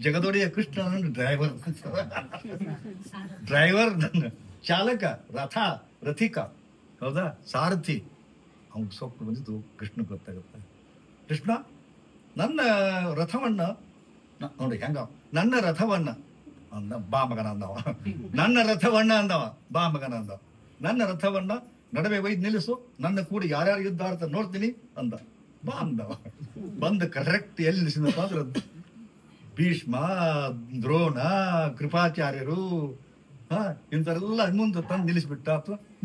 Speaker 1: ಜಗದೊಡೆಯ ಕೃಷ್ಣ ನನ್ನ ಡ್ರೈವರ್ ನನ್ನ ಚಾಲಕ, ರಥಿಕ. ಹೌದಾ? ಸಾರಥಿ. ಅವ್ನು ಸೊಕ್ಕು ಬಂದಿದ್ದು ಕೃಷ್ಣ ಗೊತ್ತಾಗುತ್ತೆ. ಕೃಷ್ಣ ನನ್ನ ರಥವನ್ನ ನೋಡಿ ಹೆಂಗ, ನನ್ನ ರಥವನ್ನ ಅಂದ ಬಾ ಮಗನ ಅಂದವ. ನನ್ನ ರಥವನ್ನ ಅಂದವ, ಬಾ ಮಗನ ಅಂದವ. ನನ್ನ ರಥವನ್ನ ನಡುವೆ ಒಯ್ದು ನಿಲ್ಲಿಸು, ನನ್ನ ಕೂಡ ಯಾರ್ಯಾರು ಯುದ್ಧ ಆಡ್ತಾರೆ ನೋಡ್ತೀನಿ ಅಂದ. ಬಾ ಅಂದವ. ಬಂದು ಕರೆಕ್ಟ್ ಎಲ್ಲಿ ನಿಲ್ಲಿಸಿದಪ್ಪ ಅಂದ್ರೆ ಭೀಷ್ಮ, ದ್ರೋಣ, ಕೃಪಾಚಾರ್ಯರು ಇಂಥವರೆಲ್ಲ ಮುಂದೆ ತಂದು ನಿಲ್ಲಿಸ್ಬಿಟ್ಟ.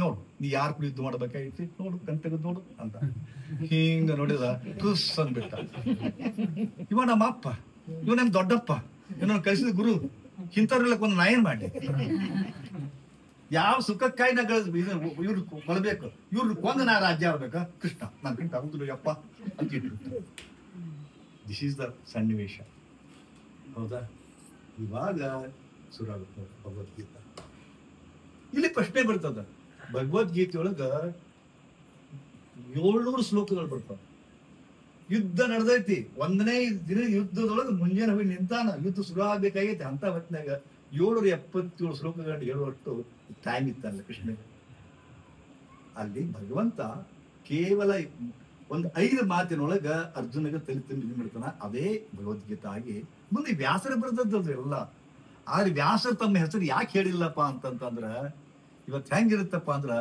Speaker 1: ನೋಡು ನೀ ಯಾರು ಕೂಡ ಯುದ್ಧ ಮಾಡ್ಬೇಕಾಗಿತ್ತು ನೋಡು ಕಣ್ ತೆಗೆದು ನೋಡು ಅಂತ ಹಿಂಗ ನೋಡಿದ ತುಸ್ ಅಂದ್ಬಿಟ್ಟ. ಇವ ನಮ್ಮ ಅಪ್ಪ, ಇವ ನಮ್ ದೊಡ್ಡಪ್ಪ, ಇವನನ್ನು ಕಳಿಸಿದ ಗುರು, ಇಂಥವ್ರೆಲ್ಲ ಒಂದು ನಾ ಏನ್ ಮಾಡಿ, ಯಾವ ಸುಖಕ್ಕಾಗಿ ನಾ ಇವ್ರು ಕೊಲ್ಬೇಕು, ಇವ್ರು ಕೊಂದು ನಾ ರಾಜ್ಯ ಆಗ್ಬೇಕಾ, ಕೃಷ್ಣ ನನ್ ಕಂಟ ಆಗುದಿಲ್ಲ ಯಪ್ಪ ಅಂತ ಇಟ್ಟಿರ್ತಾರೆ. ದಿಸ್ ಈಸ್ ದ ಸನ್ನಿವೇಶ. ಹೌದಾ? ಇವಾಗ ಶುರುವಾಗುತ್ತೆ ಭಗವದ್ಗೀತಾ. ಇಲ್ಲಿ ಪ್ರಶ್ನೆ ಬರ್ತದ, ಭಗವದ್ಗೀತೆಯೊಳಗ 700 ಶ್ಲೋಕಗಳು ಬರ್ತಾವ. ಯುದ್ಧ ನಡೆದೈತಿ, 1ನೇ ದಿನ ಯುದ್ಧದೊಳಗೆ ಮುಂಜಾನೆ ಹೋಗಿ ನಿಂತಾನ, ಯುದ್ಧ ಶುರು ಆಗ್ಬೇಕಾಗೈತಿ. ಅಂತ ಹೊತ್ತಿನಾಗ 777 ಶ್ಲೋಕಗಳು ಹೇಳುವಷ್ಟು ಟೈಮ್ ಇತ್ತಲ್ಲ ಕೃಷ್ಣ. ಅಲ್ಲಿ ಭಗವಂತ ಕೇವಲ ಒಂದು 5 ಮಾತಿನೊಳಗ ಅರ್ಜುನಿಗೆ ತಲೆ ತುಂಬಿ ಬಿಡ್ತಾನ. ಅದೇ ಭಗವದ್ಗೀತಾ ಆಗಿ ಮುಂದೆ ವ್ಯಾಸರ ಬರೆದದ್ದು ಎಲ್ಲ. ಆದ್ರೆ ವ್ಯಾಸರು ತಮ್ಮ ಹೆಸರು ಯಾಕೆ ಹೇಳಿಲ್ಲಪ್ಪ ಅಂತಂದ್ರ, ಇವತ್ತು ಹೆಂಗಿರುತ್ತಪ್ಪ ಅಂದ್ರ,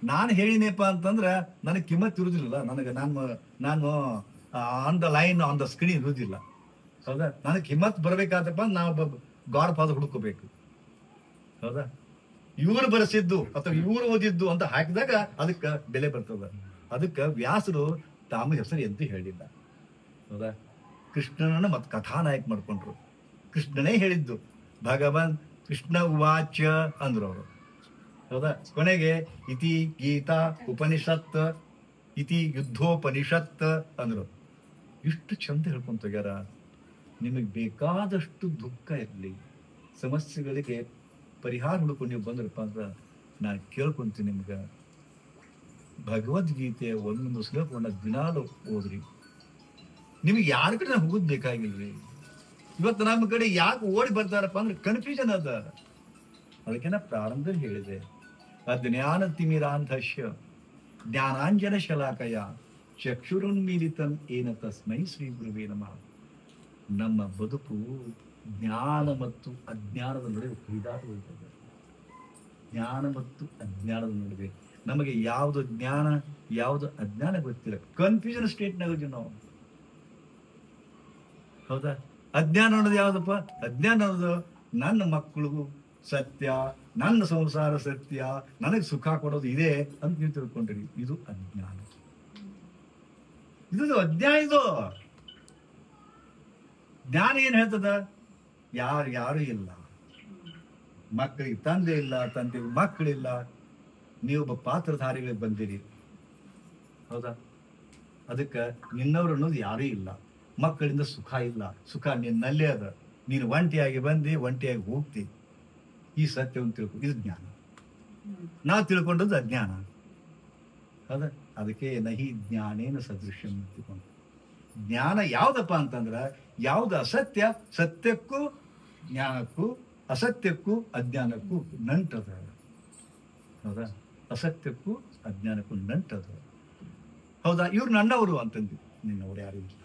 Speaker 1: ನಾನು ಹೇಳಿನೇಪ್ಪ ಅಂತಂದ್ರ ನನಗೆ ಕಿಮ್ಮತ್ ಇರುದಿಲ್ಲ, ನನಗೆ ನಾನು on the line on the screen ಇರುವುದಿಲ್ಲ. ಹೌದಾ? ನನಗೆ ಕಿಮ್ಮತ್ ಬರ್ಬೇಕಾದಪ್ಪ ನಾವು ಗಾಡ್ ಫಾದರ್ ಹುಡುಕೋಬೇಕು. ಹೌದಾ? ಇವ್ರು ಬರೆಸಿದ್ದು ಅಥವಾ ಇವ್ರು ಓದಿದ್ದು ಅಂತ ಹಾಕಿದಾಗ ಅದಕ್ಕೆ ಬೆಲೆ ಬರ್ತದ. ಅದಕ್ಕೆ ವ್ಯಾಸರು ತಾಮ ಹೆಸರು ಎಂತೂ ಹೇಳಿಲ್ಲ. ಹೌದಾ? ಕೃಷ್ಣನನ್ನ ಮತ್ತೆ ಕಥಾನಾಯಕ ಮಾಡ್ಕೊಂಡ್ರು. ಕೃಷ್ಣನೇ ಹೇಳಿದ್ದು, ಭಗವನ್ ಕೃಷ್ಣ ಉವಾಚ ಅಂದ್ರು ಅವರು. ಹೌದಾ? ಕೊನೆಗೆ ಇತಿ ಗೀತಾ ಉಪನಿಷತ್, ಇತಿ ಯುದ್ಧೋಪನಿಷತ್ ಅಂದ್ರು. ಇಷ್ಟು ಚಂದ ಹೇಳ್ಕೊಂತ ಹೋಗ್ಯಾರ. ನಿಮಗೆ ಬೇಕಾದಷ್ಟು ದುಃಖ ಇರಲಿ, ಸಮಸ್ಯೆಗಳಿಗೆ ಪರಿಹಾರ ಹುಡುಕೊಂಡು ನೀವು ಬಂದ್ರಪ್ಪ ಅಂದ್ರೆ ನಾನು ಕೇಳ್ಕೊಂತೀನಿ ನಿಮ್ಗೆ, ಭಗವದ್ಗೀತೆಯ ಒಂದೊಂದು ಶ್ಲೋಕವನ್ನ ದಿನಾಲು ಓದ್ರಿ. ನಿಮಗೆ ಯಾರ ಕಡೆ ಹೋಗೋದ್ ಬೇಕಾಗಿಲ್ರಿ. ಇವತ್ತು ನಮ್ಮ ಕಡೆ ಯಾಕೆ ಓಡಿ ಬರ್ತಾರಪ್ಪ ಅಂದ್ರೆ ಕನ್ಫ್ಯೂಷನ್ ಅದ. ಅದಕ್ಕೆ ನಾ ಪ್ರಾರಂಭದಲ್ಲಿ ಹೇಳಿದೆ, ಅಜ್ಞಾನ ತಿಮಿರಾಂಧಸ್ಯ ಜ್ಞಾನಾಂಜನ ಶಲಾಕಯ ಚಕ್ಷುರುನ್ಮೀಲಿತಂ ಏನ ತಸ್ಮೈ ಶ್ರೀ ಗುರುವೇ ನಮಃ. ನಮ್ಮ ಬದುಕು ಜ್ಞಾನ ಮತ್ತು ಅಜ್ಞಾನದ ನಡುವೆ ಕುಯ್ದಾಟ ಹೋಗ್ತದೆ. ಜ್ಞಾನ ಮತ್ತು ಅಜ್ಞಾನದ ನಡುವೆ ನಮಗೆ ಯಾವುದು ಜ್ಞಾನ ಯಾವುದು ಅಜ್ಞಾನ ಗೊತ್ತಿಲ್ಲ. ಕನ್ಫ್ಯೂಷನ್ ಸ್ಟೇಟ್ನಾಗ ನಾವು. ಹೌದಾ? ಅಜ್ಞಾನ ಅನ್ನೋದು ಯಾವ್ದಪ್ಪ? ಅಜ್ಞಾನ ಅನ್ನೋದು ನನ್ನ ಮಕ್ಕಳು ಸತ್ಯ, ನನ್ನ ಸಂಸಾರ ಸತ್ಯ, ನನಗೆ ಸುಖ ಕೊಡೋದು ಇದೆ ಅಂತ ನೀವು ತಿಳ್ಕೊಂಡ್ರಿ. ಇದು ಅಜ್ಞಾನ. ಇದು ಅಜ್ಞಾನ. ಇದು ಜ್ಞಾನ ಏನ್ ಹೇಳ್ತದ? ಯಾರು ಇಲ್ಲ, ಮಕ್ಕಳಿಗೆ ತಂದೆ ಇಲ್ಲ, ತಂದೆಗೆ ಮಕ್ಕಳಿಲ್ಲ, ನೀವೊಬ್ಬ ಪಾತ್ರಧಾರಿಗಳಿಗೆ ಬಂದಿರಿ. ಹೌದಾ? ಅದಕ್ಕೆ ನಿನ್ನವರು ಅನ್ನೋದು ಯಾರೂ ಇಲ್ಲ, ಮಕ್ಕಳಿಂದ ಸುಖ ಇಲ್ಲ, ಸುಖ ನಿನ್ನಲ್ಲೇ ಅದ, ನೀನು ಒಂಟಿಯಾಗಿ ಬಂದು ಒಂಟಿಯಾಗಿ ಹೋಗ್ತಿ. ಈ ಸತ್ಯವನ್ನು ತಿಳ್ಕೊ. ಇದು ಜ್ಞಾನ. ನಾವು ತಿಳ್ಕೊಂಡದ್ದು ಅಜ್ಞಾನ. ಹೌದಾ? ಅದಕ್ಕೆ ನಹಿ ಜ್ಞಾನೇನ ಸದೃಶ್ಯಂ ತಿಳ್ಕೊಂಡು. ಜ್ಞಾನ ಯಾವ್ದಪ್ಪ ಅಂತಂದ್ರ, ಯಾವ್ದು ಅಸತ್ಯ ಸತ್ಯಕ್ಕೂ ಜ್ಞಾನಕ್ಕೂ, ಅಸತ್ಯಕ್ಕೂ ಅಜ್ಞಾನಕ್ಕೂ ನಂಟದ. ಹೌದಾ? ಅಸತ್ಯಕ್ಕೂ ಅಜ್ಞಾನಕ್ಕೂ ನಂಟದ. ಹೌದಾ? ಇವ್ರು ನನ್ನವರು ಅಂತಂದ್ವಿ. ನಿನ್ನವರು ಯಾರು ಇಲ್ಲ.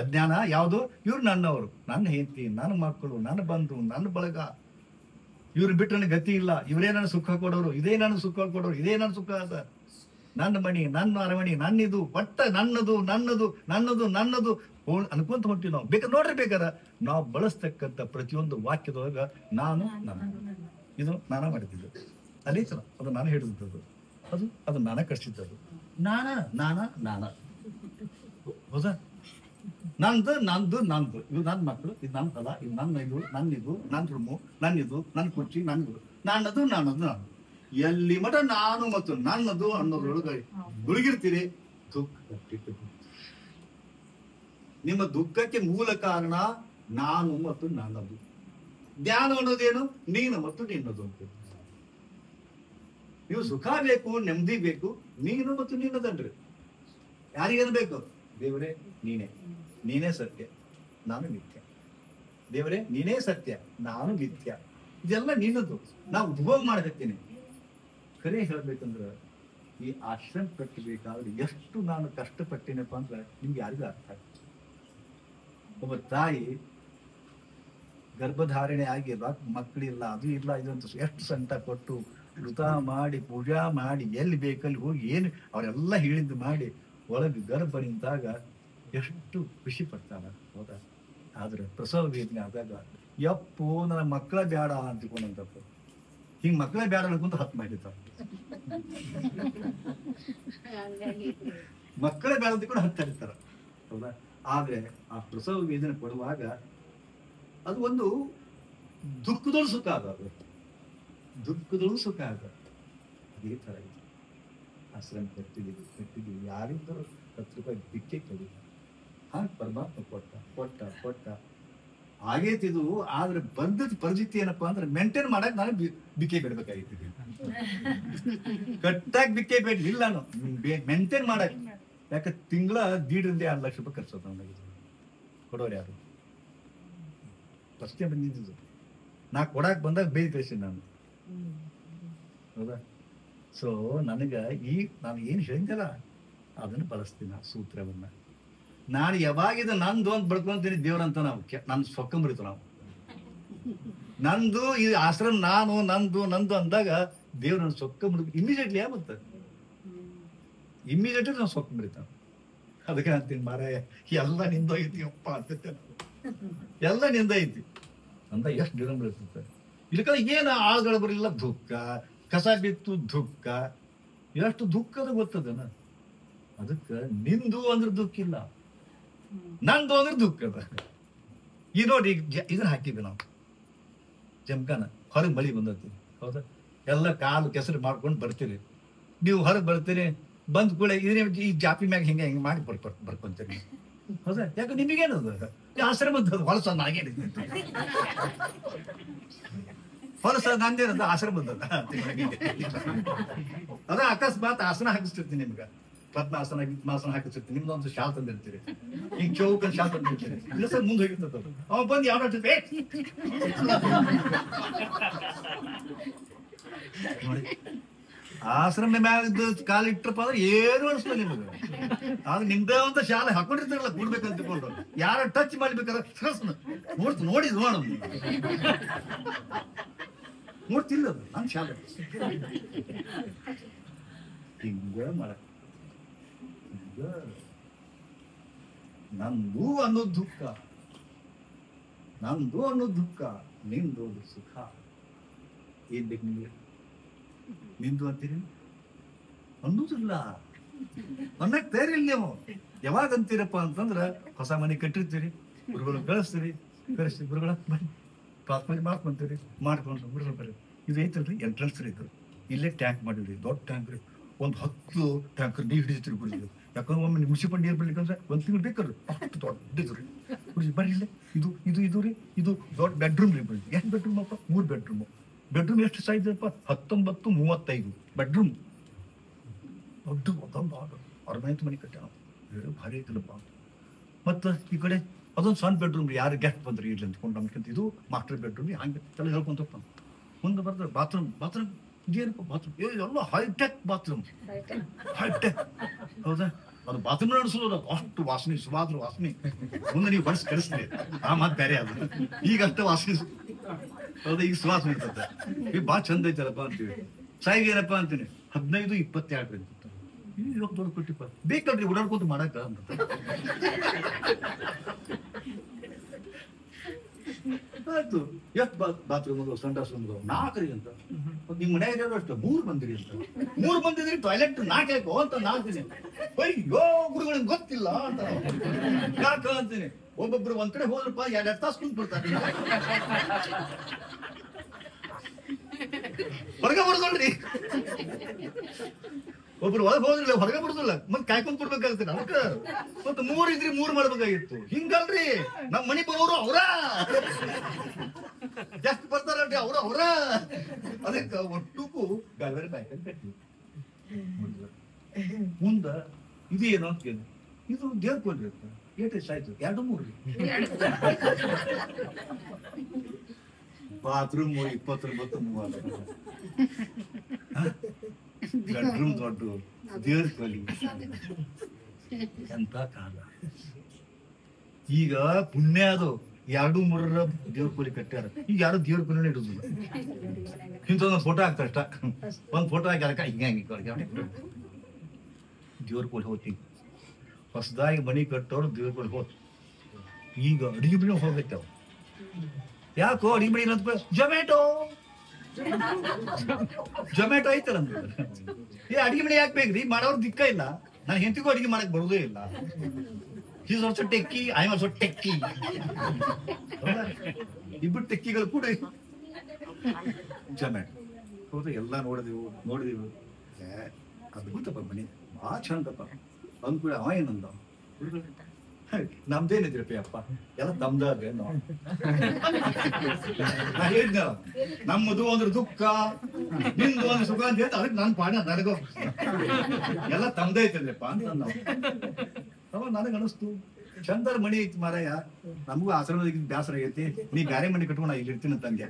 Speaker 1: ಅಜ್ಞಾನ ಯಾವುದು? ಇವ್ರು ನನ್ನವರು, ನನ್ನ ಹೆಂಡತಿ, ನನ್ನ ಮಕ್ಕಳು, ನನ್ನ ಬಂಧು, ನನ್ನ ಬಳಗ. ಇವ್ರು ಬಿಟ್ಟು ನನಗೆ ಗತಿ ಇಲ್ಲ. ಇವರೇ ನನ್ನ ಸುಖ ಕೊಡೋರು, ಇದೇ ನನ್ನ ಸುಖ ಕೊಡೋರು, ಇದೇ ನನ್ನ ಸುಖ ಅದ. ನನ್ನ ಮಣಿ, ನನ್ನ ಅರಮಣಿ, ನನ್ನಿದು, ಒಟ್ಟ ನನ್ನದು ನನ್ನದು ನನ್ನದು ನನ್ನದು ಅನ್ಕೊಂತ ಹೊಂಟಿವಿ ನಾವು. ಬೇಕಾದ್ರೆ ನೋಡ್ರಿ, ಬೇಕಾದ್ರೆ ನಾವು ಬಳಸ್ತಕ್ಕಂಥ ಪ್ರತಿಯೊಂದು ವಾಕ್ಯದೊಳಗ ನಾನು ಇದು ನಾನ ಮಾಡಿದ್ದು ಅಲ್ಲಿ ಅದು ನಾನು ಹಿಡಿದದ್ದು, ಅದು ನಾನ ಕಟ್ಸಿದ್ದದು. ನಾನ ಹೌದಾ? ನಂದು ನಂದು ನಂದು, ಇವು ನನ್ನ ಮಕ್ಕಳು, ಇದು ನನ್ನ ಹೊಲ, ಇದು ನನ್ನ ರೂಮು, ನನ್ನಿದು, ನನ್ನ ಕುರ್ಚಿ, ನನ್ನದು, ನನ್ನದು ನಾನು. ಎಲ್ಲಿ ಮಠ ನಾನು ಮತ್ತು ನನ್ನದು ಅನ್ನೋದ್ರೊಳಗೆ ಗುಳುಗಿರ್ತೀರಿ, ದುಃಖ. ನಿಮ್ಮ ದುಃಖಕ್ಕೆ ಮೂಲ ಕಾರಣ ನಾನು ಮತ್ತು ನನ್ನದು. ಜ್ಞಾನ ಅನ್ನೋದೇನು? ನೀನು ಮತ್ತು ನಿನ್ನದು ಅಂತ. ನೀವು ಸುಖ ಬೇಕು, ನೆಮ್ಮದಿ ಬೇಕು, ನೀನು ಮತ್ತು ನಿನ್ನದನ್ರಿ. ಯಾರಿಗೇನು ಬೇಕು? ದೇವರೇ ನೀನೇ ಸತ್ಯ, ನಾನು ಮಿಥ್ಯ. ದೇವರೇ ನೀನೇ ಸತ್ಯ, ನಾನು ಮಿಥ್ಯ. ಇದೆಲ್ಲ ನಿನ್ನದು, ನಾವು ಉಪಭೋಗ ಮಾಡಕತ್ತೀನಿ. ಖರೆ ಹೇಳ್ಬೇಕಂದ್ರೆ ಈ ಆಶ್ರಮ ಕಟ್ಟಬೇಕಾದ್ರೆ ಎಷ್ಟು ನಾನು ಕಷ್ಟಪಟ್ಟೇನಪ್ಪ ಅಂದ್ರೆ ನಿಮ್ಗೆ ಯಾರಿಗೂ ಅರ್ಥ ಆಗ್ತದೆ. ಒಬ್ಬ ತಾಯಿ ಗರ್ಭಧಾರಣೆ ಆಗಿಲ್ಲ, ಮಕ್ಕಳಿಲ್ಲ, ಅದು ಇಲ್ಲ, ಇದಂತ ಎಷ್ಟು ಸಂಕಟ ಪಟ್ಟು ವೃತ ಮಾಡಿ ಪೂಜಾ ಮಾಡಿ ಎಲ್ಲಿ ಬೇಕಲ್ಲಿ ಹೋಗಿ ಏನು ಅವರೆಲ್ಲ ಹೇಳಿದ್ದು ಮಾಡಿ ಒಳಗೆ ಗರ್ಭ ನಿಂತಾಗ ಎಷ್ಟು ಖುಷಿ ಪಡ್ತಾಳ. ಹೌದಾ? ಆದ್ರೆ ಪ್ರಸವ ವೇದನೆ ಆದಾಗ ಯಪ್ಪೋ ನನ್ನ ಮಕ್ಕಳ ಬೇಡ ಅಂತಿಕೊಂಡಂತಪ್ಪ. ಹಿಂಗ್ ಮಕ್ಕಳೇ ಬೇಡ ಅನ್ಕೊಂತ ಹತ್ತು ಮಾಡಿರ್ತಾರೆ. ಮಕ್ಕಳೇ ಬೇಡ ಕೂಡ ಹತ್ತಾ ಇರ್ತಾರ. ಹೌದಾ? ಆದ್ರೆ ಆ ಪ್ರಸವ ವೇದನೆ ಕೊಡುವಾಗ ಅದು ಒಂದು ದುಃಖದೊಳು ಸುಖ ಅದು, ದುಃಖದೊಳು ಸುಖ ಆಗ. ಅದೇ ತರ ಇದೆ. ಆಶ್ರಮ ಕಟ್ಟಿದೀವಿ ಯಾರಿದ್ದರೂ 10 ರೂಪಾಯಿ ಬಿಕ್ಕೆ ಕೊಡಿ, ಹಾಗೆ ಪರಮಾತ್ಮ ಕೊಟ್ಟ ಆಗೇತಿದು. ಆದ್ರೆ ಬಂದದ ಪರಿಸ್ಥಿತಿ ಏನಪ್ಪಾ ಅಂದ್ರೆ ಮೇಂಟೈನ್ ಮಾಡಕ್ ನಾನು ಬಿಕ್ಕೆ ಬಿಡ್ಬೇಕಾಗಿತ್ತು. ಕಟ್ಟಾಗಿ ಬಿಕ್ಕೆ ಬೇಡ ನಾನು ಮೇಂಟೈನ್ ಮಾಡಕ್. ಯಾಕೆ ತಿಂಗಳ 1.5 ಲಕ್ಷ ರೂಪಾಯಿ ಖರ್ಚು ನಮಗೆ ಕೊಡೋರು ಯಾರು? ಫಸ್ಟ್ ಟೈಮ್ ಬಂದಿದ್ದು ನಾ ಕೊಡಾಕ್ ಬಂದಾಗ ಬೇಗ ಕಳಿಸಿ ನಾನು. ಹೌದಾ? ಸೊ ನನಗೆ ನಾನು ಏನು ಹೇಳಿದ್ದಲ್ಲ ಅದನ್ನು ಬಳಸ್ತೀನಿ ಆ ಸೂತ್ರವನ್ನ. ನಾನು ಯಾವಾಗಿದ ನಂದು ಅಂತ ಬಡ್ಕೊಂತೀನಿ ದೇವ್ರಂತ ನಾವು ನಾನು ಸೊಕ್ಕಂಬರಿತು. ನಾವು ನಂದು ಈ ಆಶ್ರಮ ನಾನು ನಂದು ಅಂದಾಗ ದೇವ್ರನ್ನ ಸೊಕ್ಕಂಬರಿ ಇಮಿಡಿಯೇಟ್ಲಿ ಆಗುತ್ತೆ. ಇಮಿಡಿಯೇಟ್ಲಿ ನಾವು ಸೊಕ್ಕಂಬರಿತಾವ. ಅದಕ್ಕೆ ಅಂತೀನಿ ಮಾರಾಯ ಎಲ್ಲ ನಿಂದೋಯ್ತಿ ಅಪ್ಪ ಅಂತ, ಎಲ್ಲ ನಿಂದೈತಿ ಅಂತ ಎಷ್ಟು ವಿಳಂಬ ಇರ್ತದೆ. ಇದಕ್ಕೆ ಏನು ಆಳುಗಳು ಬರಲಿಲ್ಲ ದುಃಖ, ಕಸ ಬಿತ್ತು ದುಃಖ, ಎಷ್ಟು ದುಃಖದ ಗೊತ್ತದನ. ಅದಕ್ಕೆ ನಿಂದು ಅಂದ್ರೆ ದುಃಖ ಇಲ್ಲ, ನಂದು ಅಂದ್ರೆ ದುಃಖ ಅದ. ಈ ನೋಡಿ ಇದನ್ನ ಹಾಕಿದ್ವಿ ನಾವು ಜಮಖಾನ, ಹೊರಗೆ ಮಳಿ ಬಂದತಿ. ಹೌದಾ? ಎಲ್ಲ ಕಾಲು ಕೆಸರು ಮಾಡ್ಕೊಂಡು ಬರ್ತೀರಿ. ನೀವು ಹೊರಗೆ ಬರ್ತೀರಿ, ಬಂದ್ ಕೂಡ ಈ ಜಾಪಿ ಮ್ಯಾಗ ಹಿಂಗೆ ಮಾಡಿ ಬರ್ಕೊಂತೀರಿ. ಹೌದಾ? ಯಾಕೆ ನಿಮಗೇನದ ಆಶ್ರಮದ ಹೊಲಸ ನಾಗೇನ ಹೊಲಸ ನಂದೇನದ ಆಶ್ರಮದ ಅದ ಅಕಸ್ಮಾತ್ ಆಸನ ಹಾಕಿಸ್ತಿರ್ತೀನಿ ನಿಮ್ಗೆ. ಪದ್ಮಾಸನ ಗಿತ್ಮಾಸನ ಹಾಕಿಸ್ತಿರ್ತೀನಿ. ನಿಮ್ದೊಂದು ಶಾಲ್ ತಂದಿರ್ತೀರಿ, ಹಿಂಗ್ ಚೌಕನ್ ಶಾಲ್ ತಂದಿರ್ತೀರಿ. ಇಲ್ಲ ಸರ್ ಮುಂದೆ ಹೋಗಿರ್ತದ ಅವ ಬಂದು ಯಾವ ನೋಡಿ ಆಶ್ರಮ ಮ್ಯಾಗ ಕಾಲಿಟ್ರಪ್ಪ ಅಂದ್ರೆ ಏನು ಅನಿಸ್ತದೆ ನಿಮ್ಗೆ. ಆದ್ರೆ ನಿಮ್ದೇ ಅಂತ ಶಾಲೆ ಹಾಕೊಂಡಿರ್ತಾರಲ್ಲ ಕೂಡ್ಬೇಕಂತ ತಿಳ್ಕೊಂಡು ಯಾರ ಟಚ್ ಮಾಡ್ಬೇಕಾದ್ರೆ ನೋಡಿ ನೋಡ್ತಿಲ್ಲ ಅದು ನನ್ ಶಾಲೆ ಹಿಂಗ ಮಾಡ. ನಂದು ಅನ್ನೋದು ದುಃಖ, ನಿಂದು ಸುಖ. ಏನ್ ಬೇಕು ನಿಮ್ಗೆ? ನಿಂದು ಅಂತೀರಿ ಅನ್ನೋದಿಲ್ಲ, ಅನ್ನಕ್ ತಯಾರಿಲ್ಲ ನೀವು. ಯಾವಾಗ ಅಂತೀರಪ್ಪ ಅಂತಂದ್ರ ಹೊಸ ಮನೆ ಕಟ್ಟಿರ್ತೀರಿ, ಗುರುಗಳು ಕಳಿಸ್ತೀರಿ ಗುರುಗಳ ಬನ್ನಿ ಪ್ರಾರ್ಥನೆ ಮಾಡ್ಕೊಂತೀರಿ, ಮಾಡ್ಕೊಂಡು ಗುರುಗಳು ಬರ್ರಿ. ಇದು ಐತಲ್ರಿ ಎಂಟ್ರೆನ್ಸ್ ರೀ, ಇದು ಇಲ್ಲೇ ಟ್ಯಾಂಕ್ ಮಾಡಿದ್ರಿ, ದೊಡ್ಡ ಟ್ಯಾಂಕ್ ರೀ. ಒಂದು 10 ಟ್ಯಾಂಕರ್ ನೀರು ಹಿಡಿತೀರಿ ಗುರುಜಿ. ಯಾಕಂದ್ರೆ ಒಮ್ಮೆ ಮುನ್ಸಿಪಲ್ ನೀರು ಬರ್ಲಿಕ್ಕಂದ್ರೆ 1 ತಿಂಗಳು ಬೇಕಲ್ರಿ, ಅಷ್ಟು ದೊಡ್ಡದು ರೀ ಗುರುಜಿ. ಬರ್ರಿ ಇಲ್ಲೇ ಇದು ರೀ, ಇದು ದೊಡ್ಡ ಬೆಡ್ರೂಮ್ ರೀ ಗುರುಜಿ. ಎಷ್ಟು ಬೆಡ್ರೂಮ್ ಅಪ್ಪ? 3 ಬೆಡ್ರೂಮು. ಬೆಡ್ರೂಮ್ ಎಷ್ಟು ಸೈಜ್ ಅಪ್ಪ? 19x35 bedroom. ದೊಡ್ಡ ಅರ್ಧೈತು ಮನೆ ಕಟ್ಟ ಭಾರಿ ಐತಲ್ಲಪ್ಪ. ಮತ್ತು ಈ ಕಡೆ ಅದೊಂದು ಸಣ್ಣ ಬೆಡ್ರೂಮ್ ರೀ, ಯಾರು ಗೆಸ್ಟ್ ಬಂದ್ರಿ ಇರ್ಲಿ ಅಂದ್ಕೊಂಡು ನಮ್ಗಿಂತ ಇದು ಮಾಸ್ಟರ್ ಬೆಡ್ರೂಮ್ ರೀ. ಹಂಗೆ ತಲೆ ಹೇಳ್ಕೊಂತ ಮುಂದೆ ಬರ್ತಾರೆ ಬಾತ್ರೂಮ್. ಇದೇನಪ್ಪ ಬಾತ್ರೂಮ್? ಎಲ್ಲ ಹೈಟೆಕ್ ಬಾತ್ರೂಮ್, ಹೈಟೆಕ್. ಹೌದಾ? ಅದು ಬಾತ್ರೂಮ್ ನಡೆಸೋದು ಅಷ್ಟು ವಾಸನೆ, ಸುಮಾರು ವಾಸನೆ. ಮುಂದೆ ನೀವು ಬಡ್ಸ್ ಕಳಿಸ್ತೀರಿ, ಆ ಮಾತು ಬೇರೆ ಅದು. ಈಗ ಅಷ್ಟೇ ವಾಸನೆ. ಹೌದಾ? ಈಗ ಸುವಾಸನೆ ಇರ್ತದೆ. ಈಗ ಭಾಳ ಚಂದ ಐತಲ್ಲಪ್ಪ ಅಂತೀವಿ. ಸಾಯಿಗೆ ಏನಪ್ಪ ಅಂತೀನಿ 15-22 ಅಂತ. ಇವಾಗ ದೊಡ್ಡ ಕೊಟ್ಟಿಪ್ಪ ಬೇಕಲ್ರಿ ಓಡಾಡ್ಕೊತ ಮಾಡಕ್ಕ ಅಂತ. ಆಯ್ತು, ಎಷ್ಟು ಬಾತ್ರೂಮ್ ಸಂಡಾಸ್ 4 ಅಂತ. ನಿಮ್ ಮನ್ಯಾಗ ಅಷ್ಟು 3 ಬಂದಿರಿ ಅಂತ. 3 ಬಂದಿದ್ರಿ ಟಾಯ್ಲೆಟ್ 4 ಯಾಕೋ ಅಂತ ನಾಲ್ತೀನಿ. ಅಯ್ಯೋ ಗುರುಗಳಿಗೆ ಗೊತ್ತಿಲ್ಲ ಅಂತ ಯಾಕ ಅಂತೀನಿ. ಒಬ್ಬೊಬ್ರು ಒಂದ್ ಕಡೆ ಹೋದ್ರಪ್ಪ 2 ತಾಸು ಕುಂತ್ ಬಿಡ್ತಾರೆ. ಹೊರಗೆ ಬರೋದಲ್ರಿ, ಒಬ್ರು ಒಳಗೆ ಹೋದ್ರಿಲ್ಲ ಹೊರಗೆ ಬರೋದಿಲ್ಲ, ಮತ್ತೆ ಕಾಯ್ಕೊಂಡ್ ಕೊಡ್ಬೇಕಾಗುತ್ತೆ. ಅದಕ್ಕೆ ಮತ್ತೆ 3 ಇದ್ರಿ 3 ಮಾಡ್ಬೇಕಾಗಿತ್ತು. ಹಿಂಗಲ್ರಿ, ನಮ್ ಮನಿ ಬರೋರು ಅವ್ರ ಜಾಸ್ತಿ ಬರ್ತಾರಲ್ರಿ, ಅವ್ರ ಅದಕ್ಕೆ ಒಟ್ಟುಗೂ ಗಾಲ್ವರಿ ಬ್ಯಾಂಕ್ ಕಟ್ಟಿ ಮುಂದ ಇದು ಏನು ಅಂತ ಕೇಳಿ. ಇದು ದೇವ್ರ ಕೊಡ್ರಿ ಅಂತ ಏಟೆಸ್ಟ್ ಆಯ್ತು 2-3 ಬಾತ್ರೂಮ್ 29-30 ಬೆಡ್ರೂಮ್ ದೊಡ್ಡ ದೇವ್ರ ಕೊಲಿ. ಎಂತ ಕಾಲ ಈಗ. ಪುಣ್ಯ ಅದು 2-3 ದೇವ್ರ ಕೊಲಿ ಕಟ್ಟ್ಯಾರ. ಈಗ ಯಾರು ದೇವ್ರ ಕೊಲಿನೇ ಇಡುದಿಲ್ಲ. ಇಂಥದೊಂದು ಫೋಟೋ ಹಾಕ್ತಾರೆ ಅಷ್ಟ, ಒಂದ್ ಫೋಟೋ ಹಾಕಿ ಅದಕ್ಕೆ ಹಿಂಗೆ ದೇವ್ರ ಕೊಲಿ ಹೋಗ್ತೀವಿ. ಹೊಸದಾಗಿ ಮನಿ ಕಟ್ಟೋರು ದೇವ್ರ ಕೊಲಿ ಹೋದ್. ಈಗ ಅಡಿಗೆ ಮನೆ ಹೋಗೈತೆ ಅವು. ಯಾಕೋ ಅಡಿಗೆ ಮನೆ ಜೊಮ್ಯಾಟೊ ಜೊಮ್ಯಾಟೊ ಐತಲ್ಲ ನಮ್ದು. ಏ ಅಡಿಗೆ ಮನೆ ಯಾಕೆ ಬೇಕ್ರಿ, ಮಾಡೋರ್ ದಿಕ್ಕ ಇಲ್ಲ. ನಾನು ಹೆಂಡತಿಗೂ ಅಡಿಗೆ ಮಾಡಕ್ ಬರೋದೇ ಇಲ್ಲ. Is also techie, I am also techie. ಇಬ್ಬರು ಟೆಕ್ಕಿಗಳು ಕೂಡ ಜೊಮ್ಯಾಟೊ ಹೌದು. ಎಲ್ಲ ನೋಡಿದೆವು. ಅದ್ಭುತಪ್ಪ ಮನೆ, ಭಾಳ ಚಂದಪ್ಪ ಅಂದ್ ಕೂಡ ಅವ ಏನಂದ, ನಮ್ದೇನಿದ್ರಪ್ಪ ಅಪ್ಪ ಎಲ್ಲ ತಮ್ದಾಗ. ನಾ ಹೇಳಿದ್ನ ನಮ್ಮದು ಅಂದ್ರೆ ದುಃಖ, ನಿಂದು ಅಂದ್ರೆ ಸುಖ ಅಂತ ಹೇಳ್ತಾ, ಅದಕ್ಕೆ ನಾನು ಪಾಡ ನನಗ ಎಲ್ಲ ತಮ್ದೇ ಐತಲ್ರಿಪ್ಪ ಅಂತ ಅವ ನನಗೆ ಅನಿಸ್ತು. ಚಂದರ್ ಮಣಿ ಐತಿ ಮಾರಾಯ, ನಮಗೂ ಆಶ್ರಮದಾಗ ಬ್ಯಾಸರ ಆಗೈತಿ, ನೀ ಬ್ಯಾರೆ ಮಣಿ ಕಟ್ಕೊಂಡು ನಾ ಇಲ್ಲಿ ಇರ್ತೀನಿ ಅಂತಂದೆ.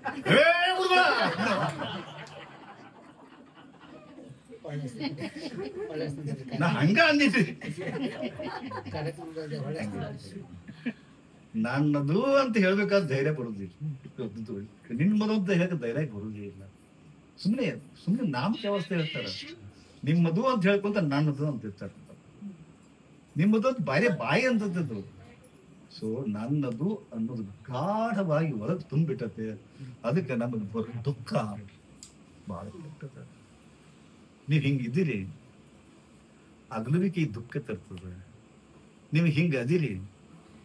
Speaker 1: ನಾ ಹಂಗ ಅಂದಿದ್ರಿ, ನನ್ನದು ಅಂತ ಹೇಳ್ಬೇಕಾದ್ರೆ ಧೈರ್ಯ ಬರುದಿಲ್ಲ. ನಿಮ್ಮದು ಅಂತ ಹೇಳಕ್ ಧೈರ್ಯ ಬರುದೇ ಇಲ್ಲ. ಸುಮ್ಮನೆ ನಾಮಕ ವ್ಯವಸ್ಥೆ ಹೇಳ್ತಾರ. ನಿಮ್ಮದು ಅಂತ ಹೇಳ್ಕೊಂತ ನನ್ನದು ಅಂತ ಇರ್ತಾರ. ನಿಮ್ಮದು ಅಂತ ಬಾಯಿ ಅಂತದ್ದು. ಸೊ ನನ್ನದು ಅನ್ನೋದು ಗಾಢವಾಗಿ ಒಳಗೆ ತುಂಬಿಟ್ಟತೆ. ಅದಕ್ಕೆ ನಮಗೆ ಬರೋ ದುಃಖ ಬಹಳ ಕೆಟ್ಟದ. ನೀವ್ ಹಿಂಗಿದ್ದೀರಿ, ಅಗಲುವಿಕೆ ಈ ದುಃಖ ತರ್ತದೆ. ನೀವು ಹಿಂಗ ಅದಿರಿ,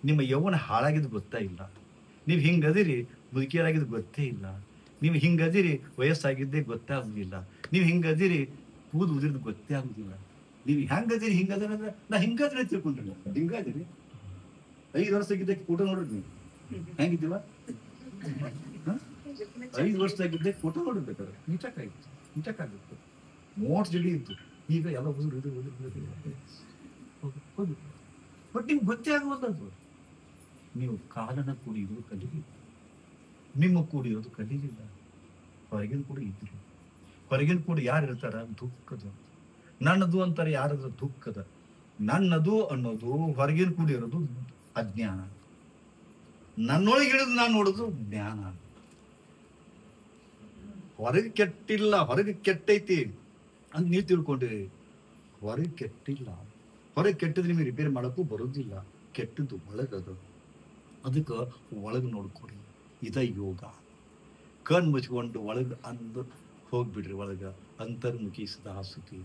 Speaker 1: ನಿಮ್ಮ ಯೌವನ ಹಾಳಾಗಿದ್ದು ಗೊತ್ತಾ ಇಲ್ಲ. ನೀವು ಹಿಂಗದಿರಿ, ಮುದುಕಿಯರಾಗಿದ್ದು ಗೊತ್ತೇ ಇಲ್ಲ. ನೀವು ಹಿಂಗದಿರಿ, ವಯಸ್ಸಾಗಿದ್ದೇ ಗೊತ್ತಾಗುದಿಲ್ಲ. ನೀವು ಹಿಂಗದಿರಿ, ಕೂದು ಉದಿರಿದು ಗೊತ್ತೇ ಆಗುದಿಲ್ಲ. ನೀವು ಹೆಂಗದಿರಿ, ಹಿಂಗದಿರ ಅಂದ್ರೆ ನಾ ಹಿಂಗಾದ್ರೆ ತಿಳ್ಕೊಂಡ್ರಿ. ಹಿಂಗಾದಿರಿ 5 ವರ್ಷದಾಗಿದ್ದಕ್ಕೆ ಫೋಟೋ ನೋಡ್ರಿ. ನೀವು ಹೆಂಗಿದ್ದೀವ? 5 ವರ್ಷದಾಗಿದ್ದೆ ಫೋಟೋ ನೋಡಿರ್ಬೇಕಾದ್ರೆ ನೀಟಾಗಿತ್ತು, ಮೋಟ್ಸ್ ಜಡಿ ಇತ್ತು. ಈಗ ಎಲ್ಲ ಬಟ್ ನಿಮ್ಗೆ ಗೊತ್ತೇ ಆಗುವುದು. ನೀವು ಕಾಲನ ಕೂಡಿರೋದು ಕಲೀಲಿ, ನಿಮ್ಮ ಕೂಡಿರೋದು ಕಲೀಲಿಲ್ಲ. ಹೊರಗಿನ ಕೂಡ ಇದ್ರಿ. ಹೊರಗಿನ ಕೂಡ ಯಾರು ಇರ್ತಾರ? ದುಃಖದ. ನನ್ನದು ಅಂತಾರೆ ಯಾರಾದ್ರೂ ದುಃಖದ. ನನ್ನದು ಅನ್ನೋದು ಹೊರಗಿನ ಕೂಡಿರೋದು ಅಜ್ಞಾನ. ನನ್ನೊಳಗೆ ಹಿಡಿದು ನಾನು ನೋಡೋದು ಜ್ಞಾನ. ಹೊರಗೆ ಕೆಟ್ಟಿಲ್ಲ, ಹೊರಗೆ ಕೆಟ್ಟೈತಿ ಅಂತ ನೀವು ತಿಳ್ಕೊಂಡಿರಿ. ಹೊರಗೆ ಕೆಟ್ಟಿಲ್ಲ. ಹೊರಗೆ ಕೆಟ್ಟಿದ್ರೆ ನಿಮಗೆ ರಿಪೇರಿ ಮಾಡೋಕ್ಕೂ ಬರೋದಿಲ್ಲ. ಕೆಟ್ಟದ್ದು ಒಳಗದು. ಅದಕ್ಕೆ ಒಳಗೆ ನೋಡ್ಕೊಡಿ. ಇದ ಯೋಗ. ಕಣ್ ಮುಚ್ಕೊಂಡು ಒಳಗೆ ಅಂದು ಹೋಗ್ಬಿಡ್ರಿ. ಒಳಗ ಅಂತರ್ಮುಖಿ ಸದಾ ಸುಖಿ.